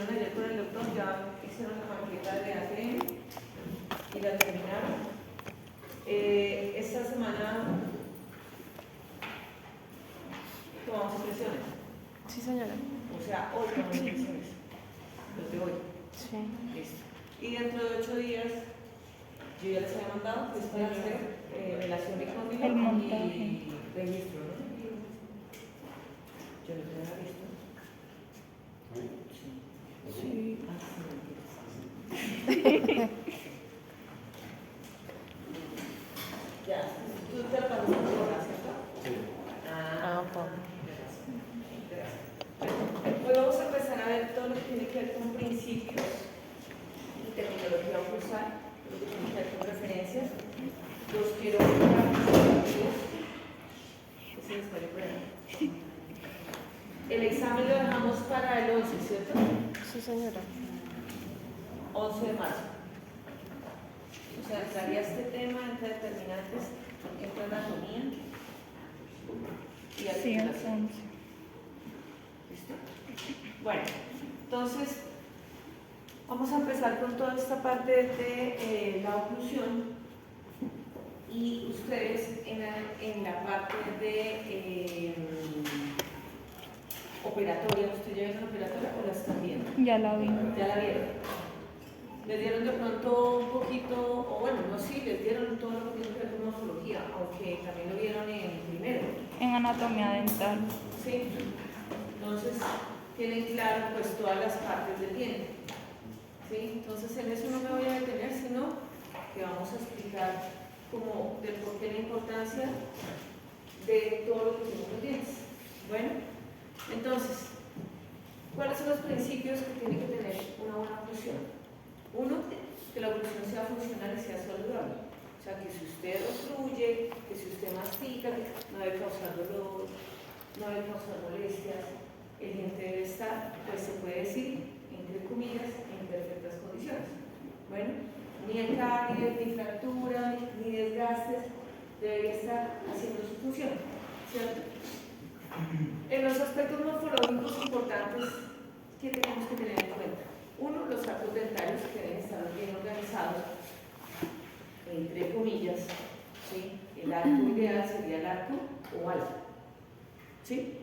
hicieron ayer con el doctor, ya hicieron la maqueta de ATM y la terminaron. Esta semana tomamos impresiones. Sí, señora. O sea, hoy tomamos impresiones. Los de hoy. Sí. Listo. Y dentro de 8 días, yo ya les había mandado que es para hacer relación y El montaje. y registro, ¿no? Yo no tenía visto. Sí. Ya, tú te lo pasas por hora, ¿cierto? Sí. Hoy vamos a empezar a ver todo lo que tiene que ver con principios y terminología a usar, lo que tiene que ver con referencias. Los quiero el examen lo dejamos para el 11, ¿cierto? Sí, señora. 11 de marzo. O sea, entraría este tema, entra determinantes, entra anatomía y Sí, articulación. entonces. ¿Listo? Bueno, entonces vamos a empezar con toda esta parte de la oclusión y ustedes en la parte de operatoria, ¿ustedes ya vieron operatoria o la están viendo? Ya la vi. ¿Ya la vieron? ¿Les dieron de pronto un poquito, o bueno, no sí, les dieron todo lo que tiene que ver con morfología, aunque también lo vieron en primero? En anatomía dental. Sí, entonces tienen claro pues todas las partes del diente. ¿Sí? Entonces en eso no me voy a detener, sino que vamos a explicar como del por qué la importancia de todo lo que tienen los dientes. Bueno, entonces, ¿cuáles son los principios que tiene que tener una buena oclusión? Uno, que la oclusión sea funcional y sea saludable. O sea, que si usted ocluye, que si usted mastica, no debe causar dolor, no debe causar molestias, el diente debe estar, pues se puede decir, entre comillas, en perfectas condiciones. Bueno, ni caries, ni fracturas, ni desgastes, debería estar haciendo su función, ¿cierto? En los aspectos morfológicos importantes que tenemos que tener en cuenta. Uno, los arcos dentarios que deben estar bien organizados, entre comillas, ¿sí? El arco ideal sería el arco oval, ¿sí?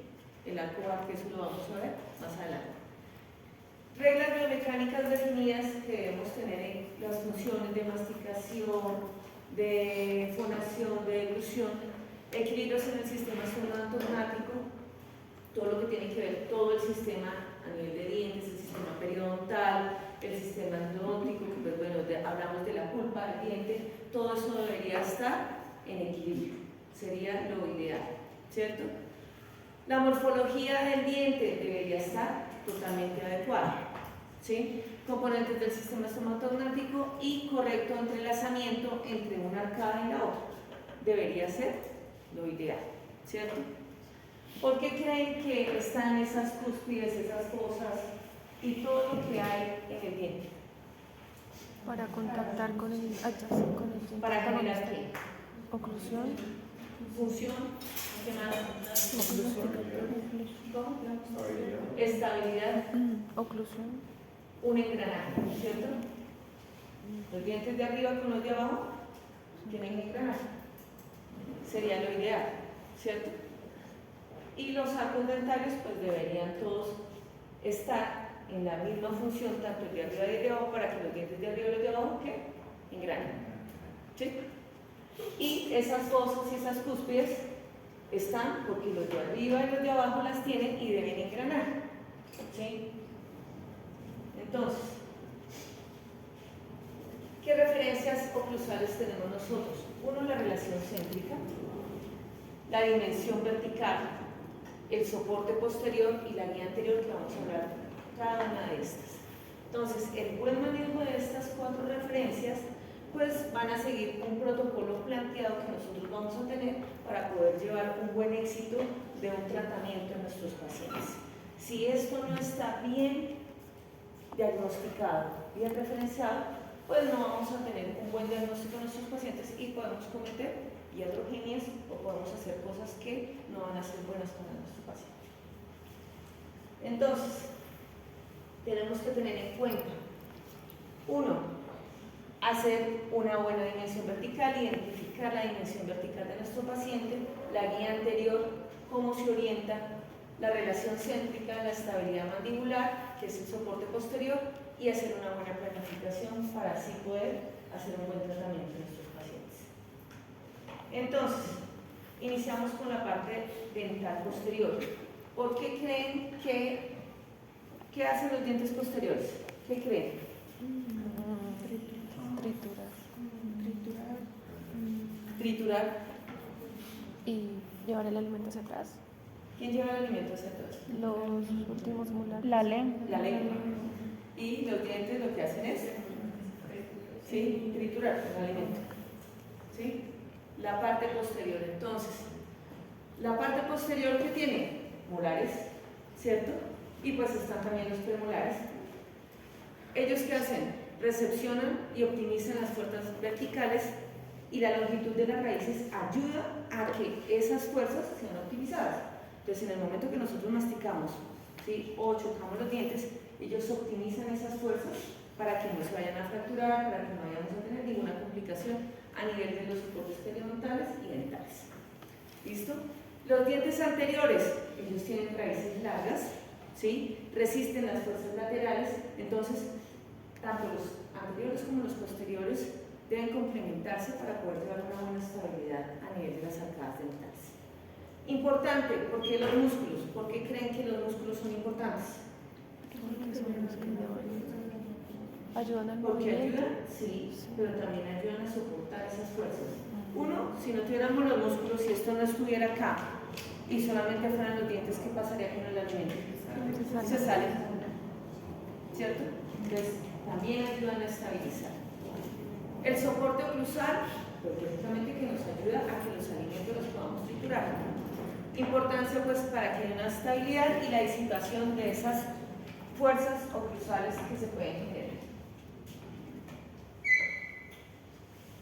El arco oval, que eso lo vamos a ver más adelante. Reglas biomecánicas definidas que debemos tener en las funciones de masticación, de fonación, de deglución, equilibrios en el sistema sonatomático, todo lo que tiene que ver, todo el sistema a nivel de dientes, el sistema periodontal, el sistema endodóntico, que pues bueno, hablamos de la pulpa del diente, todo eso debería estar en equilibrio, sería lo ideal, ¿cierto? La morfología del diente debería estar totalmente adecuada, ¿sí? Componentes del sistema estomatognático y correcto entrelazamiento entre una arcada y la otra, debería ser lo ideal, ¿cierto? ¿Por qué creen que están esas cúspides, esas cosas y todo lo que hay en el diente? Para contactar con el diente. ¿Para generar qué? Oclusión. Función, ¿qué más? Oclusión. ¿Cómo? Estabilidad, Oclusión. un engranaje, ¿cierto? Los dientes de arriba con los de abajo tienen engranaje, sería lo ideal, ¿cierto? Y los arcos dentarios pues deberían todos estar en la misma función, tanto el de arriba y el de abajo, para que los dientes de arriba y los de abajo ¿qué? Engranen, ¿sí? Y esas fosas y esas cúspides están porque los de arriba y los de abajo las tienen y deben engranar, ¿sí? Entonces, ¿qué referencias oclusales tenemos nosotros? Uno, la relación céntrica, la dimensión vertical, el soporte posterior y la línea anterior, que vamos a hablar cada una de estas. Entonces, el buen manejo de estas 4 referencias pues van a seguir un protocolo planteado que nosotros vamos a tener para poder llevar un buen éxito de un tratamiento en nuestros pacientes. Si esto no está bien diagnosticado, bien referenciado, pues no vamos a tener un buen diagnóstico en nuestros pacientes y podemos cometer iatrogenias o podemos hacer cosas que no van a ser buenas para nuestros pacientes. Entonces, tenemos que tener en cuenta? Uno, hacer una buena dimensión vertical, identificar la dimensión vertical de nuestro paciente, la guía anterior, cómo se orienta, la relación céntrica, la estabilidad mandibular, que es el soporte posterior, y hacer una buena planificación para así poder hacer un buen tratamiento de nuestros pacientes. Entonces, iniciamos con la parte dental posterior. ¿Por qué creen que hacen los dientes posteriores? ¿Qué creen? Triturar. Y llevar el alimento hacia atrás. ¿Quién lleva el alimento hacia atrás? Los últimos molares. La lengua. La lengua. Y los dientes lo que hacen es, ¿sí?, triturar el alimento. ¿Sí? La parte posterior, entonces, la parte posterior que tiene molares, ¿cierto? Y pues están también los premolares. ¿Ellos qué hacen? Recepcionan y optimizan las fuerzas verticales, y la longitud de las raíces ayuda a que esas fuerzas sean optimizadas. Entonces, en el momento que nosotros masticamos, ¿sí?, o chocamos los dientes, ellos optimizan esas fuerzas para que no se vayan a fracturar, para que no vayamos a tener ninguna complicación a nivel de los soportes periodontales y dentales. ¿Listo? Los dientes anteriores, ellos tienen raíces largas, ¿sí?, resisten las fuerzas laterales, entonces tanto los anteriores como los posteriores deben complementarse para poder llevar una buena estabilidad a nivel de las arcadas dentales. Importante, ¿por qué los músculos? ¿Por qué creen que los músculos son importantes? Porque son los que ayudan al Porque movimiento. ayudan, sí, pero también ayudan a soportar esas fuerzas. Uno, si no tuviéramos los músculos, si esto no estuviera acá y solamente fueran los dientes, ¿qué pasaría con el alimento? Se sale, ¿cierto? Entonces, también ayudan a estabilizar. El soporte oclusal, pues precisamente que nos ayuda a que los alimentos los podamos triturar. Importancia pues para que haya una estabilidad y la disipación de esas fuerzas oclusales que se pueden generar.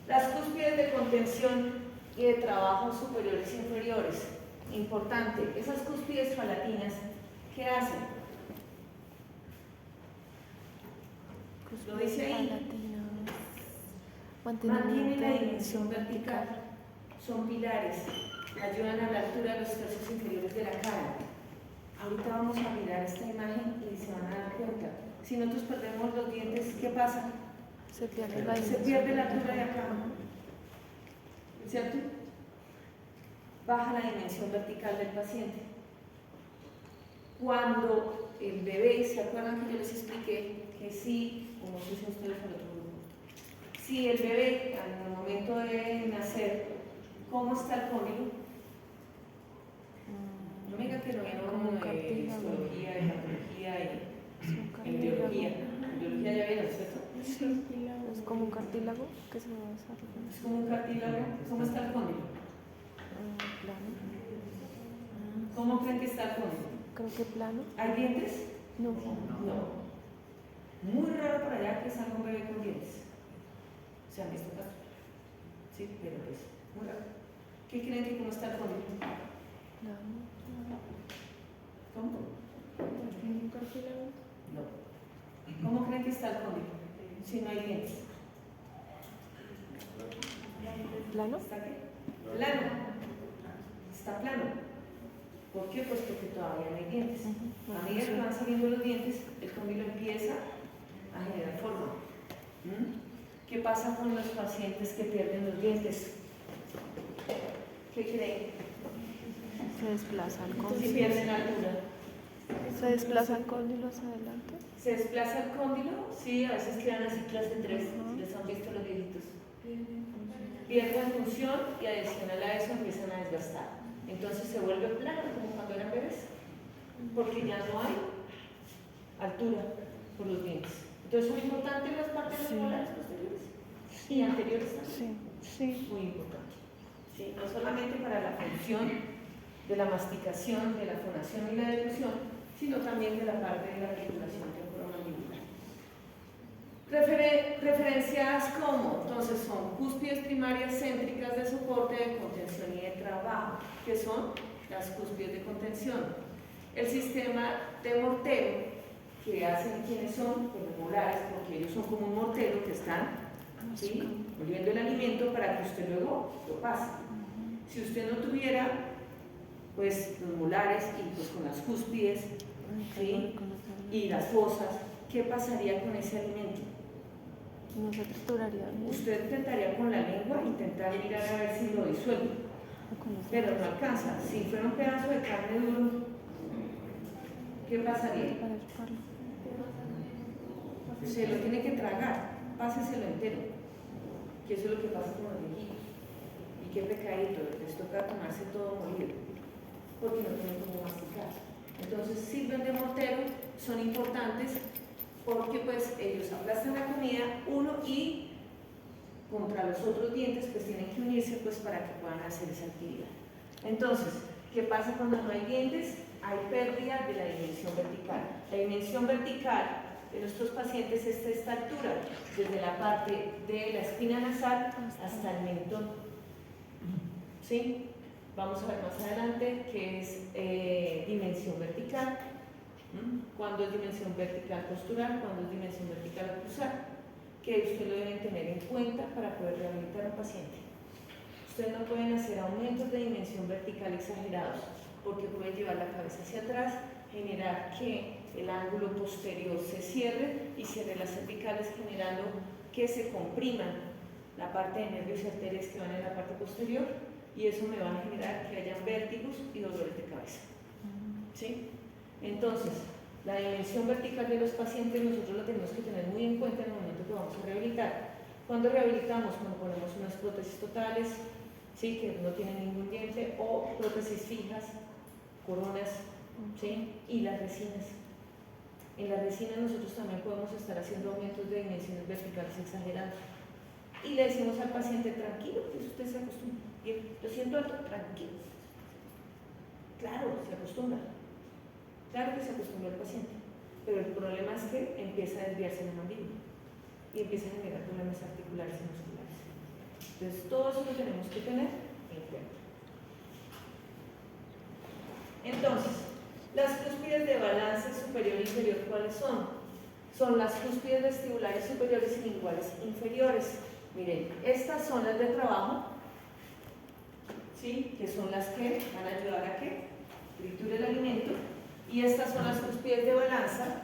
Las cúspides de contención y de trabajo superiores e inferiores. Importante, esas cúspides palatinas, ¿qué hacen? Lo dice ahí. Mantienen la dimensión vertical, son pilares, ayudan a la altura de los tercios inferiores de la cara. Ahorita vamos a mirar esta imagen y se van a dar cuenta. Si nosotros perdemos los dientes, ¿qué pasa? Se pierde la Se pierde la altura de acá, ¿cierto? Baja la dimensión vertical del paciente. Cuando el bebé, ¿se acuerdan que yo les expliqué que sí, como se dice ustedes en otro grupo? Si el bebé, al momento de nacer, ¿cómo está el cóndilo? No me diga que no vieron como de histología, de patología y en biología. En biología ya vieron, ¿cierto? Sí, es como un cartílago que se va desarrollando. Es como un cartílago. ¿Cómo está el cóndilo? Plano. ¿Cómo creen que está el cóndilo? Creo que plano. ¿Hay dientes? No. No. Muy raro para allá que salga un bebé con dientes. ¿Se han visto casos? Sí, pero pues, muy raro. ¿Qué creen que cómo está el cóndilo? Plano. ¿Cómo? ¿Un cartílago? No. ¿Cómo creen que está el cóndilo? Si no hay dientes. ¿Plano? ¿Está qué? Plano. Está plano. ¿Por qué? Pues porque todavía no hay dientes. A medida que van saliendo los dientes, el cóndilo empieza a generar forma. ¿Qué pasa con los pacientes que pierden los dientes? ¿Qué creen? Se desplaza el Si cóndilo. pierden altura. Se desplaza el cóndilo hacia adelante. ¿Se desplaza el cóndilo? Sí, a veces quedan así clase 3, si les han visto los viejitos. Pierden función y adicional a eso empiezan a desgastar. Entonces se vuelve plano, como cuando eran bebés, porque ya no hay altura por los dientes. Entonces son importantes las partes molares posteriores y anteriores también. Sí. Muy importante. ¿Sí? No solamente para la función de la masticación, de la fonación y la deglución, sino también de la parte de la articulación temporomandibular. Referencias como, entonces, son cúspides primarias céntricas de soporte, de contención y de trabajo, que son las cúspides de contención. El sistema de mortero, que hacen quiénes son los molares, porque ellos son como un mortero que están, ¿sí?, moliendo el alimento para que usted luego lo pase. Si usted no tuviera pues los molares y pues con las cúspides, ¿sí?, y las fosas, ¿qué pasaría con ese alimento? No se trituraría bien. Usted intentaría con la lengua intentar mirar a ver si lo disuelve, pero no alcanza. Si fuera un pedazo de carne duro, ¿qué pasaría? Para chuparlo. Se lo tiene que tragar, páseselo entero, que eso es lo que pasa con los viejitos. Y qué pecadito, les toca tomarse todo molido, porque no tienen cómo masticar. Entonces sirven de mortero, son importantes porque pues ellos aplastan la comida uno y contra los otros dientes pues tienen que unirse pues para que puedan hacer esa actividad. Entonces, ¿qué pasa cuando no hay dientes? Hay pérdida de la dimensión vertical. La dimensión vertical de nuestros pacientes es esta altura, desde la parte de la espina nasal hasta el mentón. ¿Sí? Vamos a ver más adelante qué es dimensión vertical, cuándo es dimensión vertical postural, cuándo es dimensión vertical oclusal, que usted lo deben tener en cuenta para poder rehabilitar a un paciente. Ustedes no pueden hacer aumentos de dimensión vertical exagerados, porque pueden llevar la cabeza hacia atrás, generar que el ángulo posterior se cierre y cierre las cervicales, generando que se compriman la parte de nervios y arterias que van en la parte posterior, y eso me va a generar que hayan vértigos y dolores de cabeza. ¿Sí? Entonces, la dimensión vertical de los pacientes nosotros la tenemos que tener muy en cuenta en el momento que vamos a rehabilitar. Cuando rehabilitamos, cuando ponemos unas prótesis totales, ¿sí?, que no tienen ningún diente, o prótesis fijas, coronas, ¿sí?, y las resinas. En las resinas nosotros también podemos estar haciendo aumentos de dimensiones verticales exagerados. Y le decimos al paciente, tranquilo, que usted se acostumbra. Bien, lo siento alto, tranquilo. Claro, se acostumbra. Claro que se acostumbra el paciente. Pero el problema es que empieza a desviarse la mandíbula y empieza a generar problemas articulares y musculares. Entonces, todo eso lo tenemos que tener en cuenta. Entonces, las cúspides de balance superior e inferior, ¿cuáles son? Son las cúspides vestibulares superiores y linguales inferiores. Miren, estas son las de trabajo, ¿sí?, que son las que van a ayudar a que triture el alimento, y estas son las cúspides de balanza,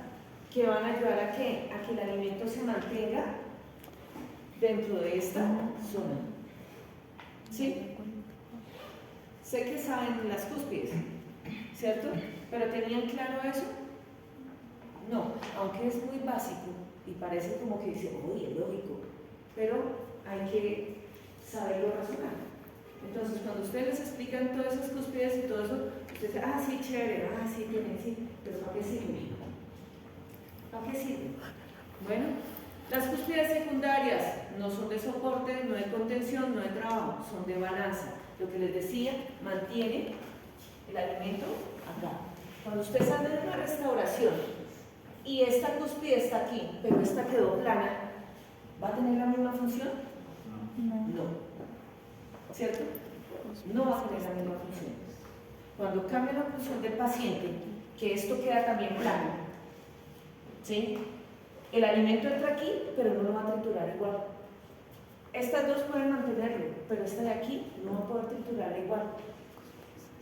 que van a ayudar a que el alimento se mantenga dentro de esta zona. ¿Sí? Sé que saben las cúspides, ¿cierto? ¿Pero tenían claro eso? No, aunque es muy básico y parece como que dice, uy, es lógico, pero hay que saberlo razonar. Entonces, cuando ustedes les explican todas esas cúspides y todo eso, ustedes dicen, ah, sí, chévere, ah, sí, tienen, sí, pero ¿para qué sirve? ¿Para qué sirve? Bueno, las cúspides secundarias no son de soporte, no de contención, no de trabajo, son de balanza. Lo que les decía, mantiene el alimento acá. Cuando usted sale de una restauración y esta cúspide está aquí, pero esta quedó plana, ¿va a tener la misma función? No. ¿Cierto? No va a tener la misma función. Cuando cambia la función del paciente, que esto queda también plano, ¿sí?, el alimento entra aquí, pero no lo va a triturar igual. Estas dos pueden mantenerlo, pero esta de aquí no va a poder triturar igual.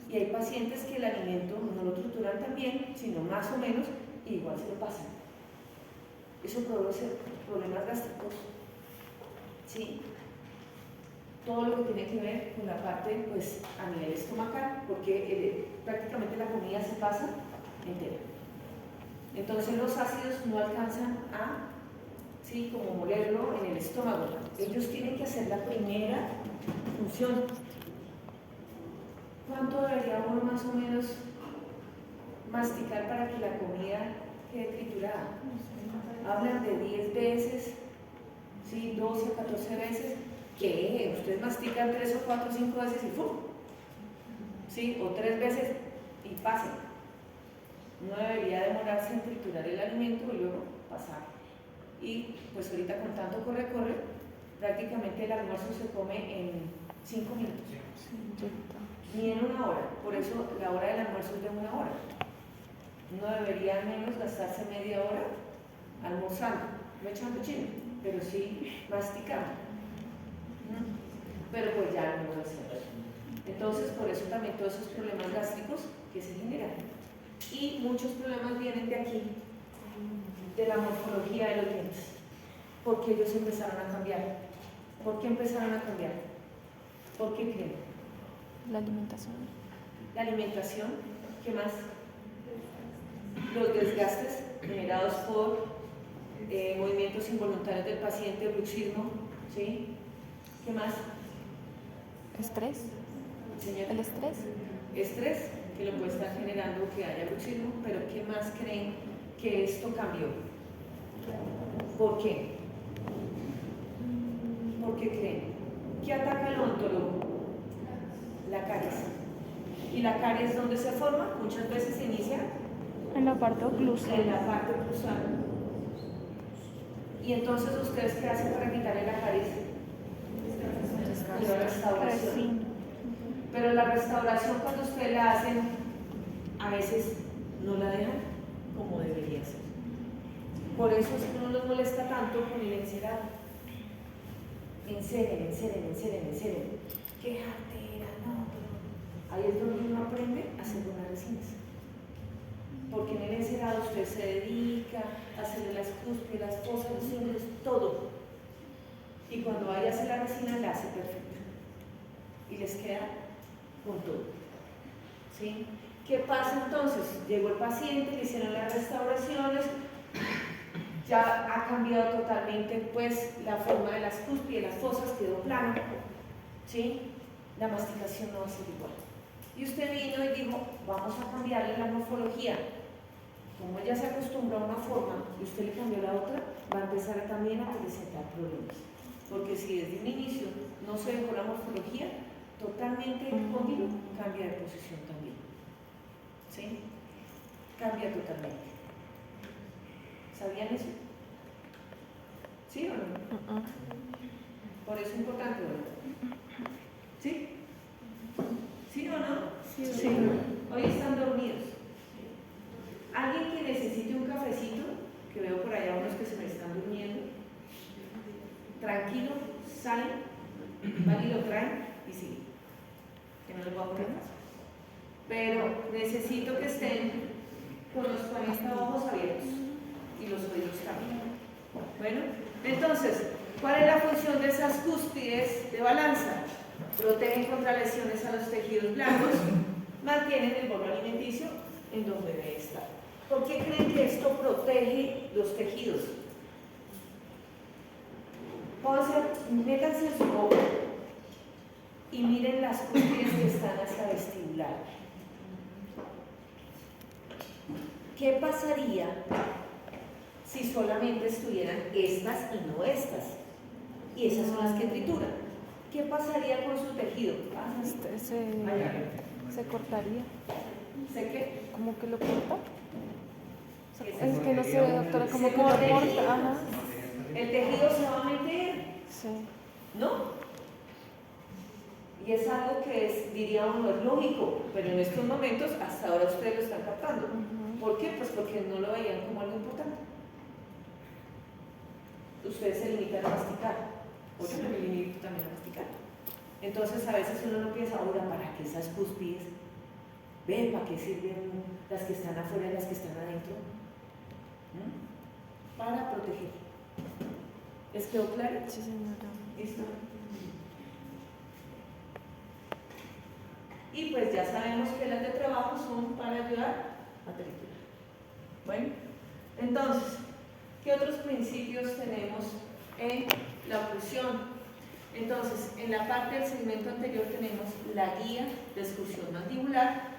Y hay pacientes que el alimento no lo trituran tan bien, sino más o menos, y igual se lo pasan. Eso produce problemas gástricos, ¿sí?, todo lo que tiene que ver con la parte, pues, a nivel estomacal, porque prácticamente la comida se pasa entera. Entonces los ácidos no alcanzan a, sí, como molerlo en el estómago. Ellos tienen que hacer la primera función. ¿Cuánto debería uno más o menos masticar para que la comida quede triturada? Hablan de 10 veces, ¿sí?, 12 o 14 veces. Que ustedes mastican 3 o 4 o 5 veces y ¡fum! ¿Sí? O 3 veces y pasen. No debería demorarse en triturar el alimento y luego pasar. Y pues ahorita con tanto corre, prácticamente el almuerzo se come en 5 minutos. Ni en 1 hora. Por eso la hora del almuerzo es de 1 hora. Uno debería al menos gastarse media hora almorzando, no echando chino, pero sí masticando. Pero pues ya no lo hacemos. Entonces, por eso también todos esos problemas gástricos que se generan. Y muchos problemas vienen de aquí, de la morfología de los dientes. Porque ellos empezaron a cambiar. ¿Por qué empezaron a cambiar? ¿Por qué creen? La alimentación. La alimentación, ¿qué más? Los desgastes generados por movimientos involuntarios del paciente, bruxismo, ¿sí? ¿Qué más? Estrés. Señor. El estrés. Estrés, que lo puede estar generando que haya bruxismo, pero ¿qué más creen que esto cambió? ¿Por qué? ¿Por qué creen? ¿Qué ataca el odontólogo? La caries. ¿Y la caries dónde se forma? Muchas veces se inicia En la parte oclusal. en la parte oclusal. Y entonces, ¿ustedes qué hacen para quitarle la caries? La restauración. Resina. Pero la restauración, cuando ustedes la hacen, a veces no la dejan como debería ser. Por eso es que no nos molesta tanto con el encerado. Enceren. Qué jartera, no, pero ahí es donde uno aprende a hacer buenas resinas. Porque en el encerado usted se dedica a hacer las cúspides, las fosas, los cingles, todo. Y cuando vaya a hacer la resina, la hace perfecta. Y les queda con todo. ¿Sí? ¿Qué pasa entonces? Llegó el paciente, le hicieron las restauraciones, ya ha cambiado totalmente pues la forma de las cúspides, las fosas, quedó plano. ¿Sí? La masticación no va a ser igual. Y usted vino y dijo, vamos a cambiarle la morfología. Como ella se acostumbró a una forma y usted le cambió la otra, va a empezar también a presentar problemas. Porque si desde un inicio no se dejó la morfología, totalmente el cóndilo cambia de posición también. ¿Sí? Cambia totalmente. ¿Sabían eso? ¿Sí o no? Por eso es importante, ¿verdad? ¿Sí? ¿Sí o no? Sí. Hoy están dormidos. ¿Alguien que necesite un cafecito? Que veo por allá unos que se me están durmiendo. Tranquilo, salen, van y lo traen y siguen. Que no les voy a poner caso. Pero necesito que estén con los 40 ojos abiertos y los oídos también. Bueno, entonces, ¿cuál es la función de esas cúspides de balanza? Protegen contra lesiones a los tejidos blandos, mantienen el bolo alimenticio en donde debe estar. ¿Por qué creen que esto protege los tejidos? Métanse en su boca y miren las cúspides que están hasta vestibular. ¿Qué pasaría si solamente estuvieran estas y no estas? Y esas son las que trituran. ¿Qué pasaría con su tejido? Se cortaría. ¿Sé qué? ¿Cómo que lo corta? ¿Qué Es que no sé, doctora, como que lo corta. Ajá. El tejido se va a meter, Sí. ¿no? Y es algo que es, diría uno, es lógico, pero en estos momentos hasta ahora ustedes lo están captando. ¿Por qué? Pues porque no lo veían como algo importante. Ustedes se limitan a masticar, o yo me limito también a masticar. Entonces a veces uno no piensa, ahora, ¿para qué esas cúspides? ¿Ven para qué sirven las que están afuera y las que están adentro? Para proteger. ¿Les quedó claro? Sí, señora. ¿Listo? Y pues ya sabemos que las de trabajo son para ayudar a triturar. Bueno, entonces, ¿qué otros principios tenemos en la oclusión? Entonces, en la parte del segmento anterior tenemos la guía de excursión mandibular,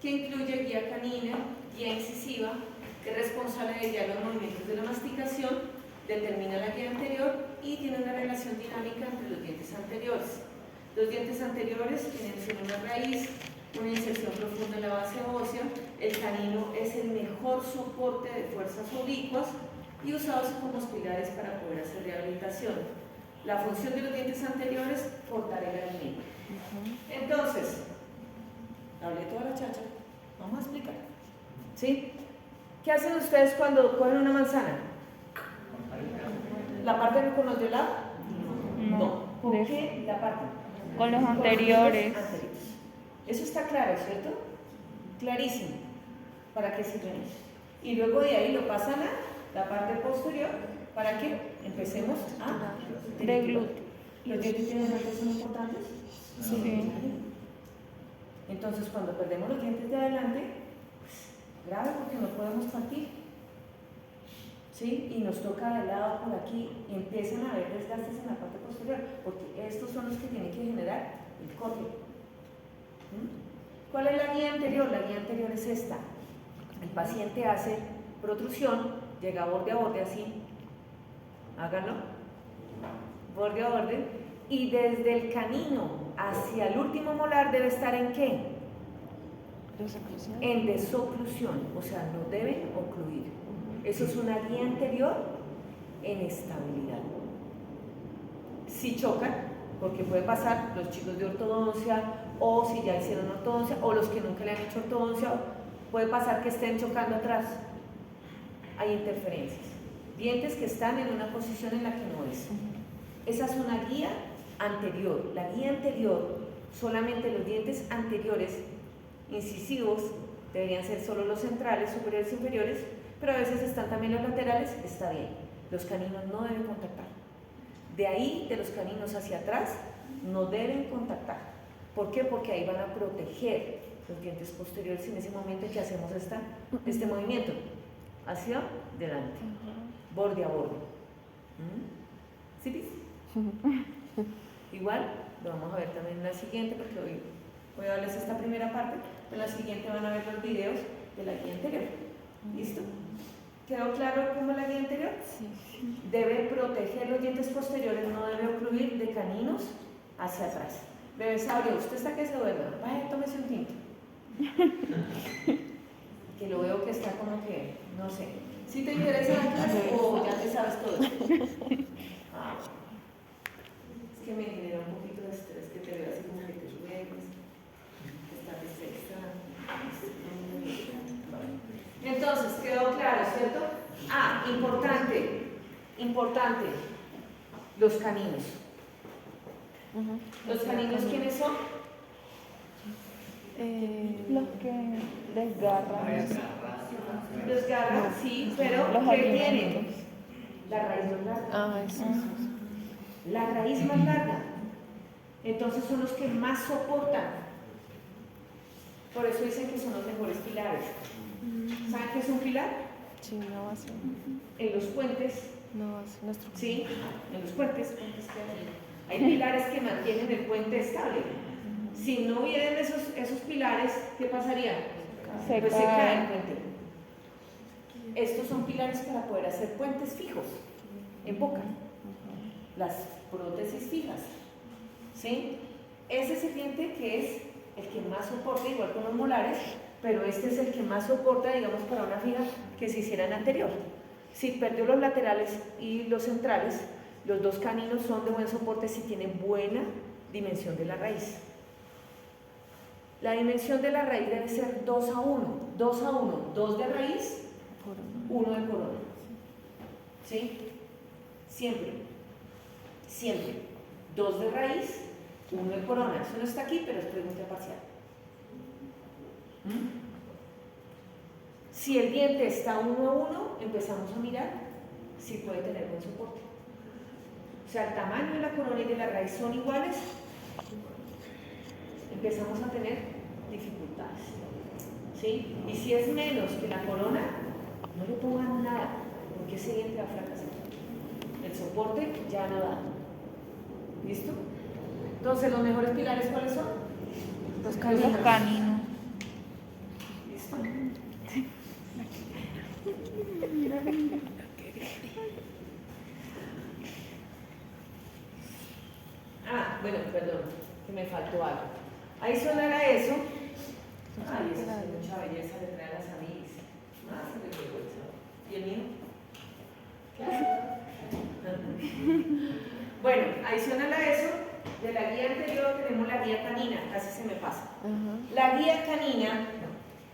que incluye guía canina, guía incisiva, que es responsable de guiar los movimientos de la masticación, determina la guía anterior y tiene una relación dinámica entre los dientes anteriores. Los dientes anteriores tienen una raíz, una inserción profunda en la base ósea, el canino es el mejor soporte de fuerzas oblicuas y usados como pilares para poder hacer rehabilitación. La función de los dientes anteriores, cortar el alimento. Entonces, hablé toda la chacha, vamos a explicar. ¿Sí? ¿Qué hacen ustedes cuando cogen una manzana? ¿La parten con los de lado? No. ¿Por qué la parten? Con los Con los anteriores. dedos anteriores. Eso está claro, ¿cierto? Clarísimo. ¿Para qué sirven eso? Y luego de ahí lo pasan a la parte posterior para que empecemos a De glúteo. ¿Los dientes de adelante son importantes? Sí. Entonces, cuando perdemos los dientes de adelante, pues, grave porque no podemos partir. ¿Sí? Y nos toca de lado por aquí y empiezan a haber desgastes en la parte posterior, porque estos son los que tienen que generar el corte. ¿Cuál es la guía anterior? La guía anterior es esta. El paciente hace protrusión, llega borde a borde así, háganlo, borde a borde, y desde el canino hacia el último molar debe estar ¿en qué? En desoclusión, o sea, no deben ocluir. Eso es una guía anterior en estabilidad. Si chocan, porque puede pasar los chicos de ortodoncia, o si ya hicieron ortodoncia, o los que nunca le han hecho ortodoncia, puede pasar que estén chocando atrás. Hay interferencias. Dientes que están en una posición en la que no es. Esa es una guía anterior. La guía anterior, solamente los dientes anteriores, incisivos, deberían ser solo los centrales, superiores e inferiores, pero a veces están también los laterales, está bien. Los caninos no deben contactar. De ahí, de los caninos hacia atrás, no deben contactar. ¿Por qué? Porque ahí van a proteger los dientes posteriores en ese momento en que hacemos este movimiento. Hacia adelante, borde a borde. ¿Sí ves? Igual, lo vamos a ver también en la siguiente, porque hoy voy a darles esta primera parte, en la siguiente van a ver los videos de la guía anterior. ¿Listo? ¿Quedó claro cómo es la guía anterior? Sí. Debe proteger los dientes posteriores, no debe ocluir de caninos hacia atrás. Bebé Sabrio, usted está que se duerma, vaya, tómese un tinto. Que lo veo que está como que, no sé. ¿Sí te interesa la clase o ya te sabes todo? Ah, es que me genera un poquito de estrés que te veo así como que te duermes, que estás estresada. Entonces, quedó claro, ¿cierto? Ah, importante, los caninos. ¿Los caninos quiénes son? Los que desgarran. Los garras, sí, pero Los ¿qué alimentos. tienen? La raíz más larga. Ah, eso. La raíz más larga. Entonces son los que más soportan. Por eso dicen que son los mejores pilares. ¿Saben qué es un pilar? Sí, no va a ser. En los puentes, No va a ser nuestro. ¿sí? En los puentes que hay pilares que mantienen el puente estable. Si no hubieran esos pilares, ¿qué pasaría? Se Pues se cae cae. el puente. Estos son pilares para poder hacer puentes fijos en boca. Las prótesis fijas. ¿Sí? Ese es el diente que es el que más soporta, igual con los molares, pero este es el que más soporta, digamos, para una fija que se hiciera en anterior. Si perdió los laterales y los centrales, los dos caninos son de buen soporte si tienen buena dimensión de la raíz. La dimensión de la raíz debe ser 2 a 1. 2 a 1, 2 de raíz, 1 de corona. ¿Sí? Siempre. Siempre. 2 de raíz, 1 de corona. Eso no está aquí, pero es pregunta parcial. Si el diente está 1 a 1, empezamos a mirar si puede tener buen soporte. O sea, el tamaño de la corona y de la raíz son iguales, empezamos a tener dificultades. ¿Sí? Y si es menos que la corona, no le pongan nada, porque ese diente va a fracasar. El soporte ya no da. ¿Listo? Entonces, ¿los mejores pilares cuáles son? Los caninos. ¿Listo? Ah, bueno, perdón, que me faltó algo. Ahí sonará eso. Ay, eso es mucha belleza de traer las amigas. Ah, se me pegó el sabor. ¿Y el mío? Bueno, adicional a eso, de la guía anterior tenemos la guía canina, casi se me pasa. La guía canina,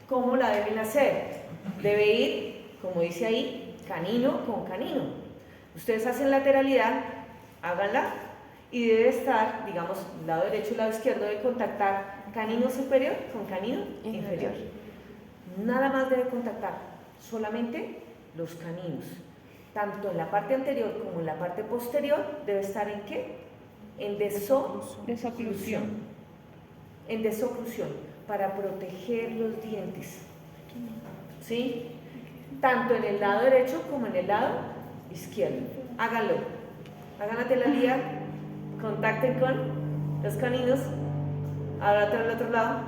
¿cómo la deben hacer? Debe ir como dice ahí, canino con canino. Ustedes hacen lateralidad, háganla, y debe estar, digamos, lado derecho y lado izquierdo debe contactar canino superior con canino inferior. Nada más debe contactar, solamente los caninos. Tanto en la parte anterior como en la parte posterior debe estar ¿en qué? En desoclusión. En desoclusión, para proteger los dientes. ¿Sí? Tanto en el lado derecho como en el lado izquierdo. Háganlo. Hagan la telalía, contacten con los caninos. Ahora al otro lado.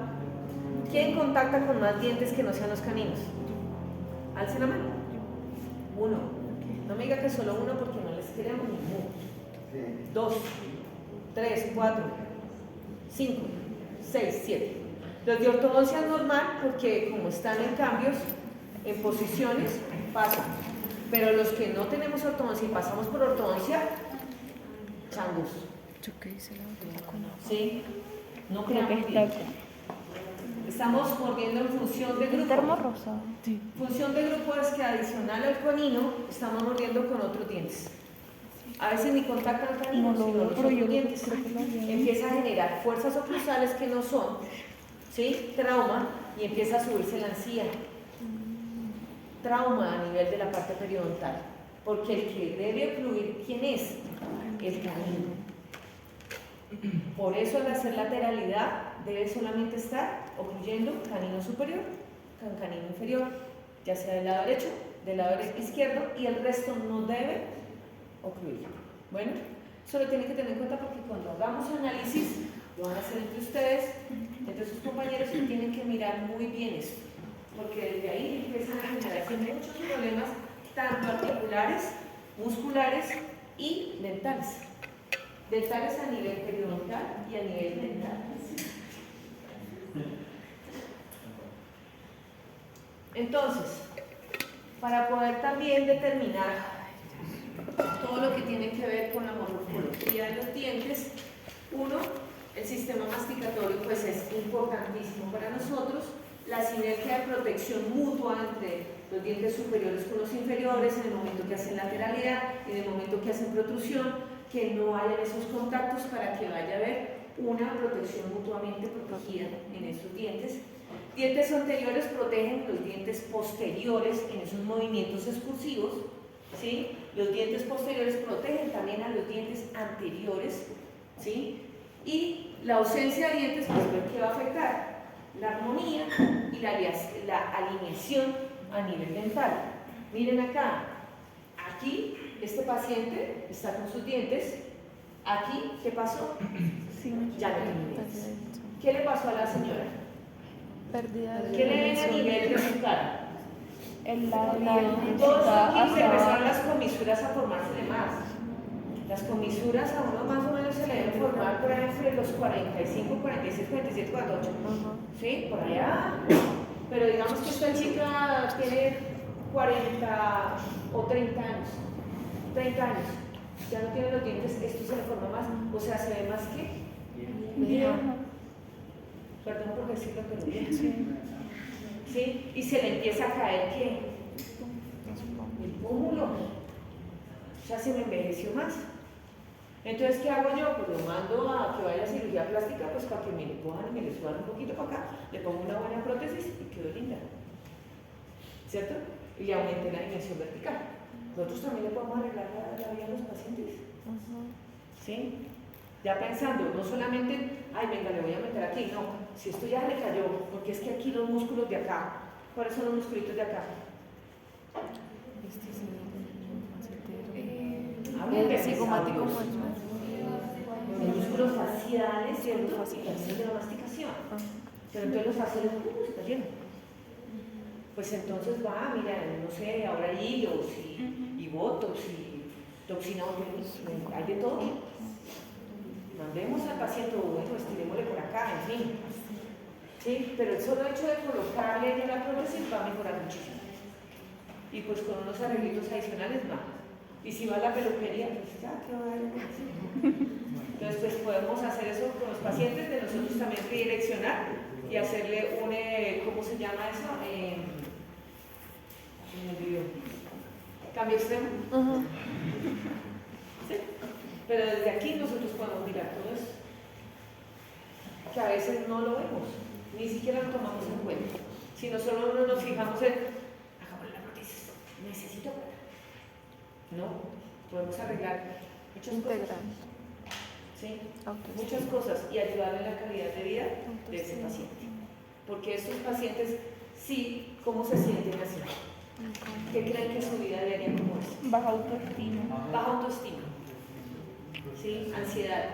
¿Quién contacta con más dientes que no sean los caninos? Alce la mano. Uno. No me diga que solo uno porque no les queremos ninguno. 2, 3, 4, 5, 6, 7. Los de ortodoncia es normal porque como están en cambios, en posiciones, pasan. Pero los que no tenemos ortodoncia y pasamos por ortodoncia, changus. ¿Sí? No Creo que creamos está bien. Estamos mordiendo en función de grupo. termo rosado. Función de grupo es que adicional al canino estamos mordiendo con otros dientes. A veces ni contactan el canino, sino los otros dientes. Empieza a generar fuerzas oclusales que no son, ¿sí? Trauma, y empieza a subirse la encía. Trauma a nivel de la parte periodontal. Porque el que debe fluir, ¿quién es? El canino. Por eso al hacer lateralidad debe solamente estar ocluyendo canino superior con canino inferior, ya sea del lado derecho, del lado izquierdo, y el resto no debe ocluir. Bueno, eso lo tienen que tener en cuenta porque cuando hagamos análisis, lo van a hacer entre ustedes, entre sus compañeros, y tienen que mirar muy bien eso, porque desde ahí empiezan a generarse muchos problemas, tanto articulares, musculares y dentales. Dentales a nivel periodontal y a nivel dental. Entonces, para poder también determinar todo lo que tiene que ver con la morfología de los dientes, uno, el sistema masticatorio pues es importantísimo para nosotros, la sinergia de protección mutua entre los dientes superiores con los inferiores en el momento que hacen lateralidad y en el momento que hacen protrusión, que no haya esos contactos para que vaya a haber una protección mutuamente protegida en esos dientes. Dientes anteriores protegen los dientes posteriores en esos movimientos excursivos, ¿sí? Los dientes posteriores protegen también a los dientes anteriores, ¿sí? Y la ausencia de dientes, pues, ¿qué va a afectar? La armonía y la alineación a nivel dental. Miren acá, aquí este paciente está con sus dientes, aquí, ¿qué pasó? Sí, Ya no tiene dientes. ¿Qué le pasó a la señora? Pérdida de ¿Qué le ven a nivel de su cara? el lado Todos aquí se hacia empezaron abajo. las comisuras a formarse de más. Las comisuras a uno más o menos se le deben formar por ahí entre los 45, 46, 47, 48. ¿Sí? Por allá. Pero digamos que esta chica tiene 40 o 30 años. 30 años. Ya no tiene los dientes, esto se le forma más. O sea, se ve más que vieja. Perdón por decirlo, pero bien. ¿Sí? Y se le empieza a caer ¿qué? El pómulo. O sea, se me envejeció más. Entonces, ¿qué hago yo? Pues lo mando a que vaya a cirugía plástica, pues para que me le cojan y me le suban un poquito para acá, le pongo una buena prótesis y quedó linda. ¿Cierto? Y le aumenté la dimensión vertical. Nosotros también le podemos arreglar la vida a los pacientes. ¿Sí? Ya pensando, no solamente, ay, venga, le voy a meter aquí, no, si esto ya le cayó, porque es que aquí los músculos de acá, ¿cuáles son los musculitos de acá? El cigomático Los músculos faciales, ¿cierto? Y también de la masticación. Pero entonces los faciales, está lleno. Pues entonces va, mira, no sé, ahora hilos y botox y toxina botulinum, hay de todo. Mandemos al paciente, bueno, estirémosle por acá, en fin. ¿Sí? Pero el solo hecho de colocarle en la prótesis va a mejorar muchísimo. Y pues con unos arreglitos adicionales va. Y si va a la peluquería, pues ya, ¿qué va a haber? Entonces, pues podemos hacer eso con los pacientes, de nosotros también redireccionar y hacerle un, ¿cómo se llama eso? me olvidó. Cambio extremo. Ujú. ¿Sí? Pero desde aquí nosotros podemos mirar todo eso. Que a veces no lo vemos, ni siquiera lo tomamos en cuenta. Si nosotros no nos fijamos en, hagamos las noticias, necesito plata. No, podemos arreglar muchas cosas. Integral. ¿Sí? Autoestima. Muchas cosas y ayudar en la calidad de vida de ese Autoestima. paciente. Porque estos pacientes, sí, ¿cómo se sienten así? ¿Qué creen que su vida diaria cómo es? Baja autoestima. Baja autoestima, ¿sí? Ansiedad,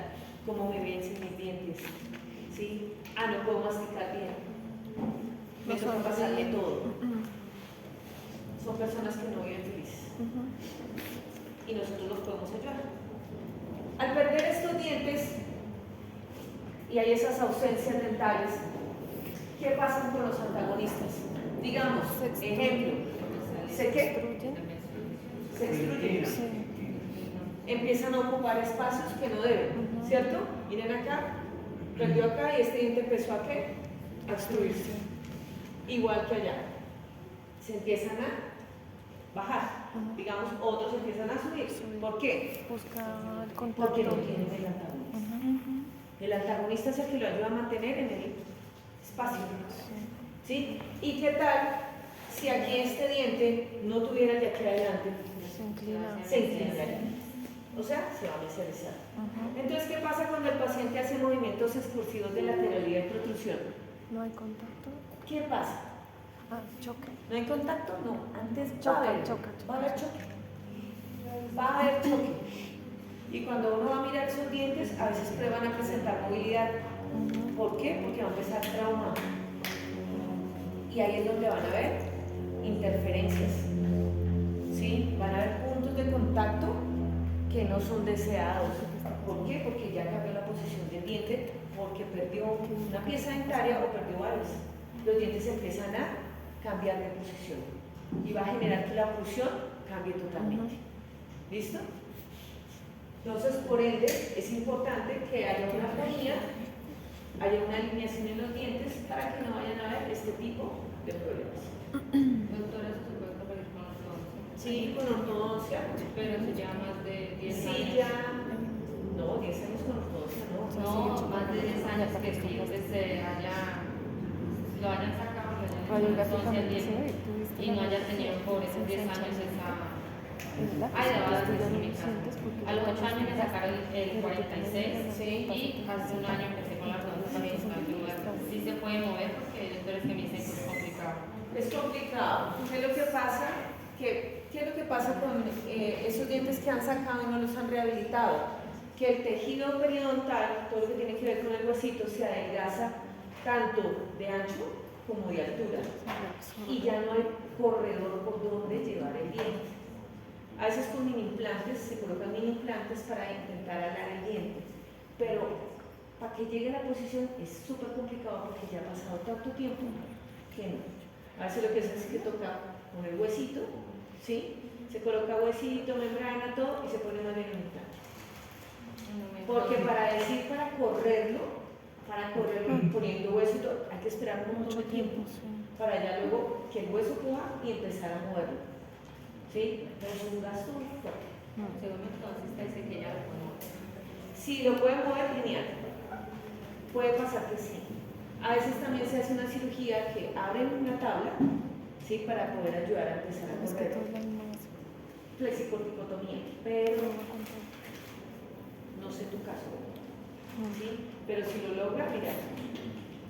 ¿cómo me ven sin mis dientes? ¿Sí? Ah, no puedo masticar bien. Me No toca son pasarme bien. todo. Son personas que no viven felices Ujú. y nosotros los podemos ayudar. Al perder estos dientes y hay esas ausencias dentales, ¿qué pasa con los antagonistas? Digamos, Se extruyen. ejemplo, ¿sé qué? Extruyen. Se extruyen. Sí. Empiezan a ocupar espacios que no deben, Ujú. ¿cierto? Miren acá, perdió acá y este diente empezó a ¿qué? A extruirse. Igual que allá. Se empiezan a bajar. Ujú. Digamos, otros empiezan a subir. Subir. ¿Por qué? Busca el Porque contacto. no tienen el antagonista. Ujú. El antagonista es el que lo ayuda a mantener en el espacio. Sí. ¿Sí? ¿Y qué tal si aquí este diente no tuviera el de aquí adelante? Se inclina. Se inclinaría. O sea, se va a meserizar. Ujú. Entonces, ¿qué pasa cuando el paciente hace movimientos excursivos de lateralidad y protrusión? No hay contacto. ¿Qué pasa? Ah, choque. ¿No hay contacto? No. Antes va a Choca, haber, choca, va a haber choque. Va a haber choque. Y cuando uno va a mirar sus dientes, a veces van a presentar movilidad. Ujú. ¿Por qué? Porque va a empezar trauma. Y ahí es donde van a haber interferencias. ¿Sí? Van a haber puntos de contacto que no son deseados. ¿Por qué? Porque ya cambió la posición del diente, porque perdió una pieza dentaria o perdió varias. Los dientes empiezan a cambiar de posición y va a generar que la oclusión cambie totalmente. ¿Listo? Entonces, por ende, es importante que haya una armonía, haya una alineación en los dientes para que no vayan a haber este tipo de problemas. Doctora, ¿eso se puede corregir con ortodoncia? Sí, con ortodoncia. Pero se lleva más de 10 Sí, años. ya. No, 10 años con ortodoncia, no. No, más de 10 años que sí, que se haya, lo hayan sacado, lo hayan hecho ortodoncia el diente y no haya tenido por esos 10 años esa... Ay, de verdad, a los 8 años me sacaron el 46 Sí. y hace un año empecé con la ortodoncia para buscar el lugar. Sí se puede mover porque hay doctores que me dicen que es complicado. Es complicado. ¿Qué es lo que pasa? ¿Qué es lo que pasa con esos dientes que han sacado y no los han rehabilitado? Que el tejido periodontal, todo lo que tiene que ver con el huesito, se adelgaza tanto de ancho como de altura. Y ya no hay corredor por donde llevar el diente. A veces con mini implantes se colocan mini implantes para intentar alar el diente, pero para que llegue a la posición es súper complicado porque ya ha pasado tanto tiempo que no. A veces lo que se hace es que toca con el huesito, ¿sí? Se coloca huesito, membrana, todo y se pone más bien un implante. Porque para correrlo y poniendo hueso y todo, hay que esperar mucho tiempo para ya luego que el hueso coja y empezar a moverlo. ¿Sí? Pero es un gasto muy fuerte. Según mi ortodoncista dice que ya lo puede mover. Si lo pueden mover, genial. Puede pasar que sí. A veces también se hace una cirugía que abren una tabla, ¿sí? Para poder ayudar a empezar a Es que correr. todos la misma base. Flexicorticotomía, pero No va a contar. no sé tu caso. No. ¿Sí? Pero si lo logra, mira,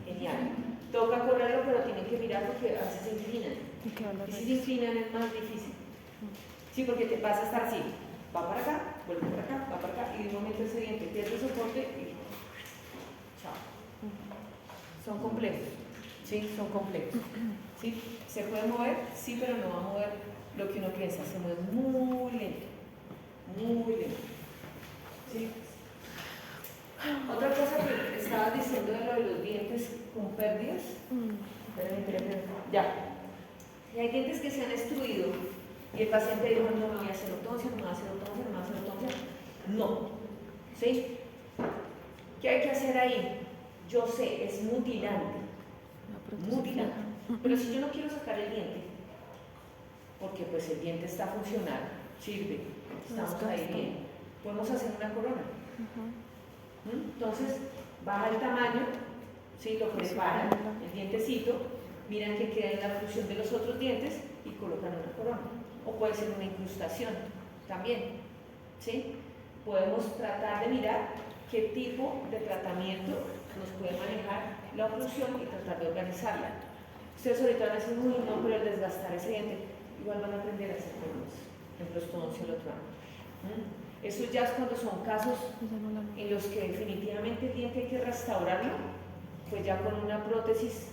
genial. Toca correrlo, pero tienen que mirar porque a veces se inclinan. Y que va la Y si se raíz. inclinan es más difícil. Sí, porque te vas a estar así. Va para acá, vuelve para acá, va para acá, y de un momento ese diente pierde soporte y chao. Son complejos. Sí, son complejos. ¿Sí? ¿Se puede mover? Sí, pero no va a mover lo que uno piensa. Se mueve muy lento. Muy lento. ¿Sí? Otra cosa que estabas diciendo de lo de los dientes con pérdidas. Espérame. Ya. Y hay dientes que se han extruido y el paciente dijo, no me voy a hacer ortodoncia, no me voy a hacer ortodoncia, no me voy a hacer ortodoncia. No. ¿Sí? ¿Qué hay que hacer ahí? Yo sé, es mutilante. La prótesis Mutilante. fija. Pero si yo no quiero sacar el diente, porque pues el diente está funcional, sirve, estamos ahí bien. Podemos hacer una corona. Entonces, baja el tamaño, ¿sí? Lo preparan, el dientecito, miran que queda en la fusión de los otros dientes y colocan una corona. O puede ser una incrustación también, ¿sí? Podemos tratar de mirar qué tipo de tratamiento nos puede manejar la oclusión y tratar de organizarla. Ustedes ahorita van a decir, uy, no, pero el desgastar ese diente, igual van a aprender a hacer coronas en prostodontia el otro año. Eso ya es cuando son casos en los que definitivamente el diente hay que restaurarlo, pues ya con una prótesis.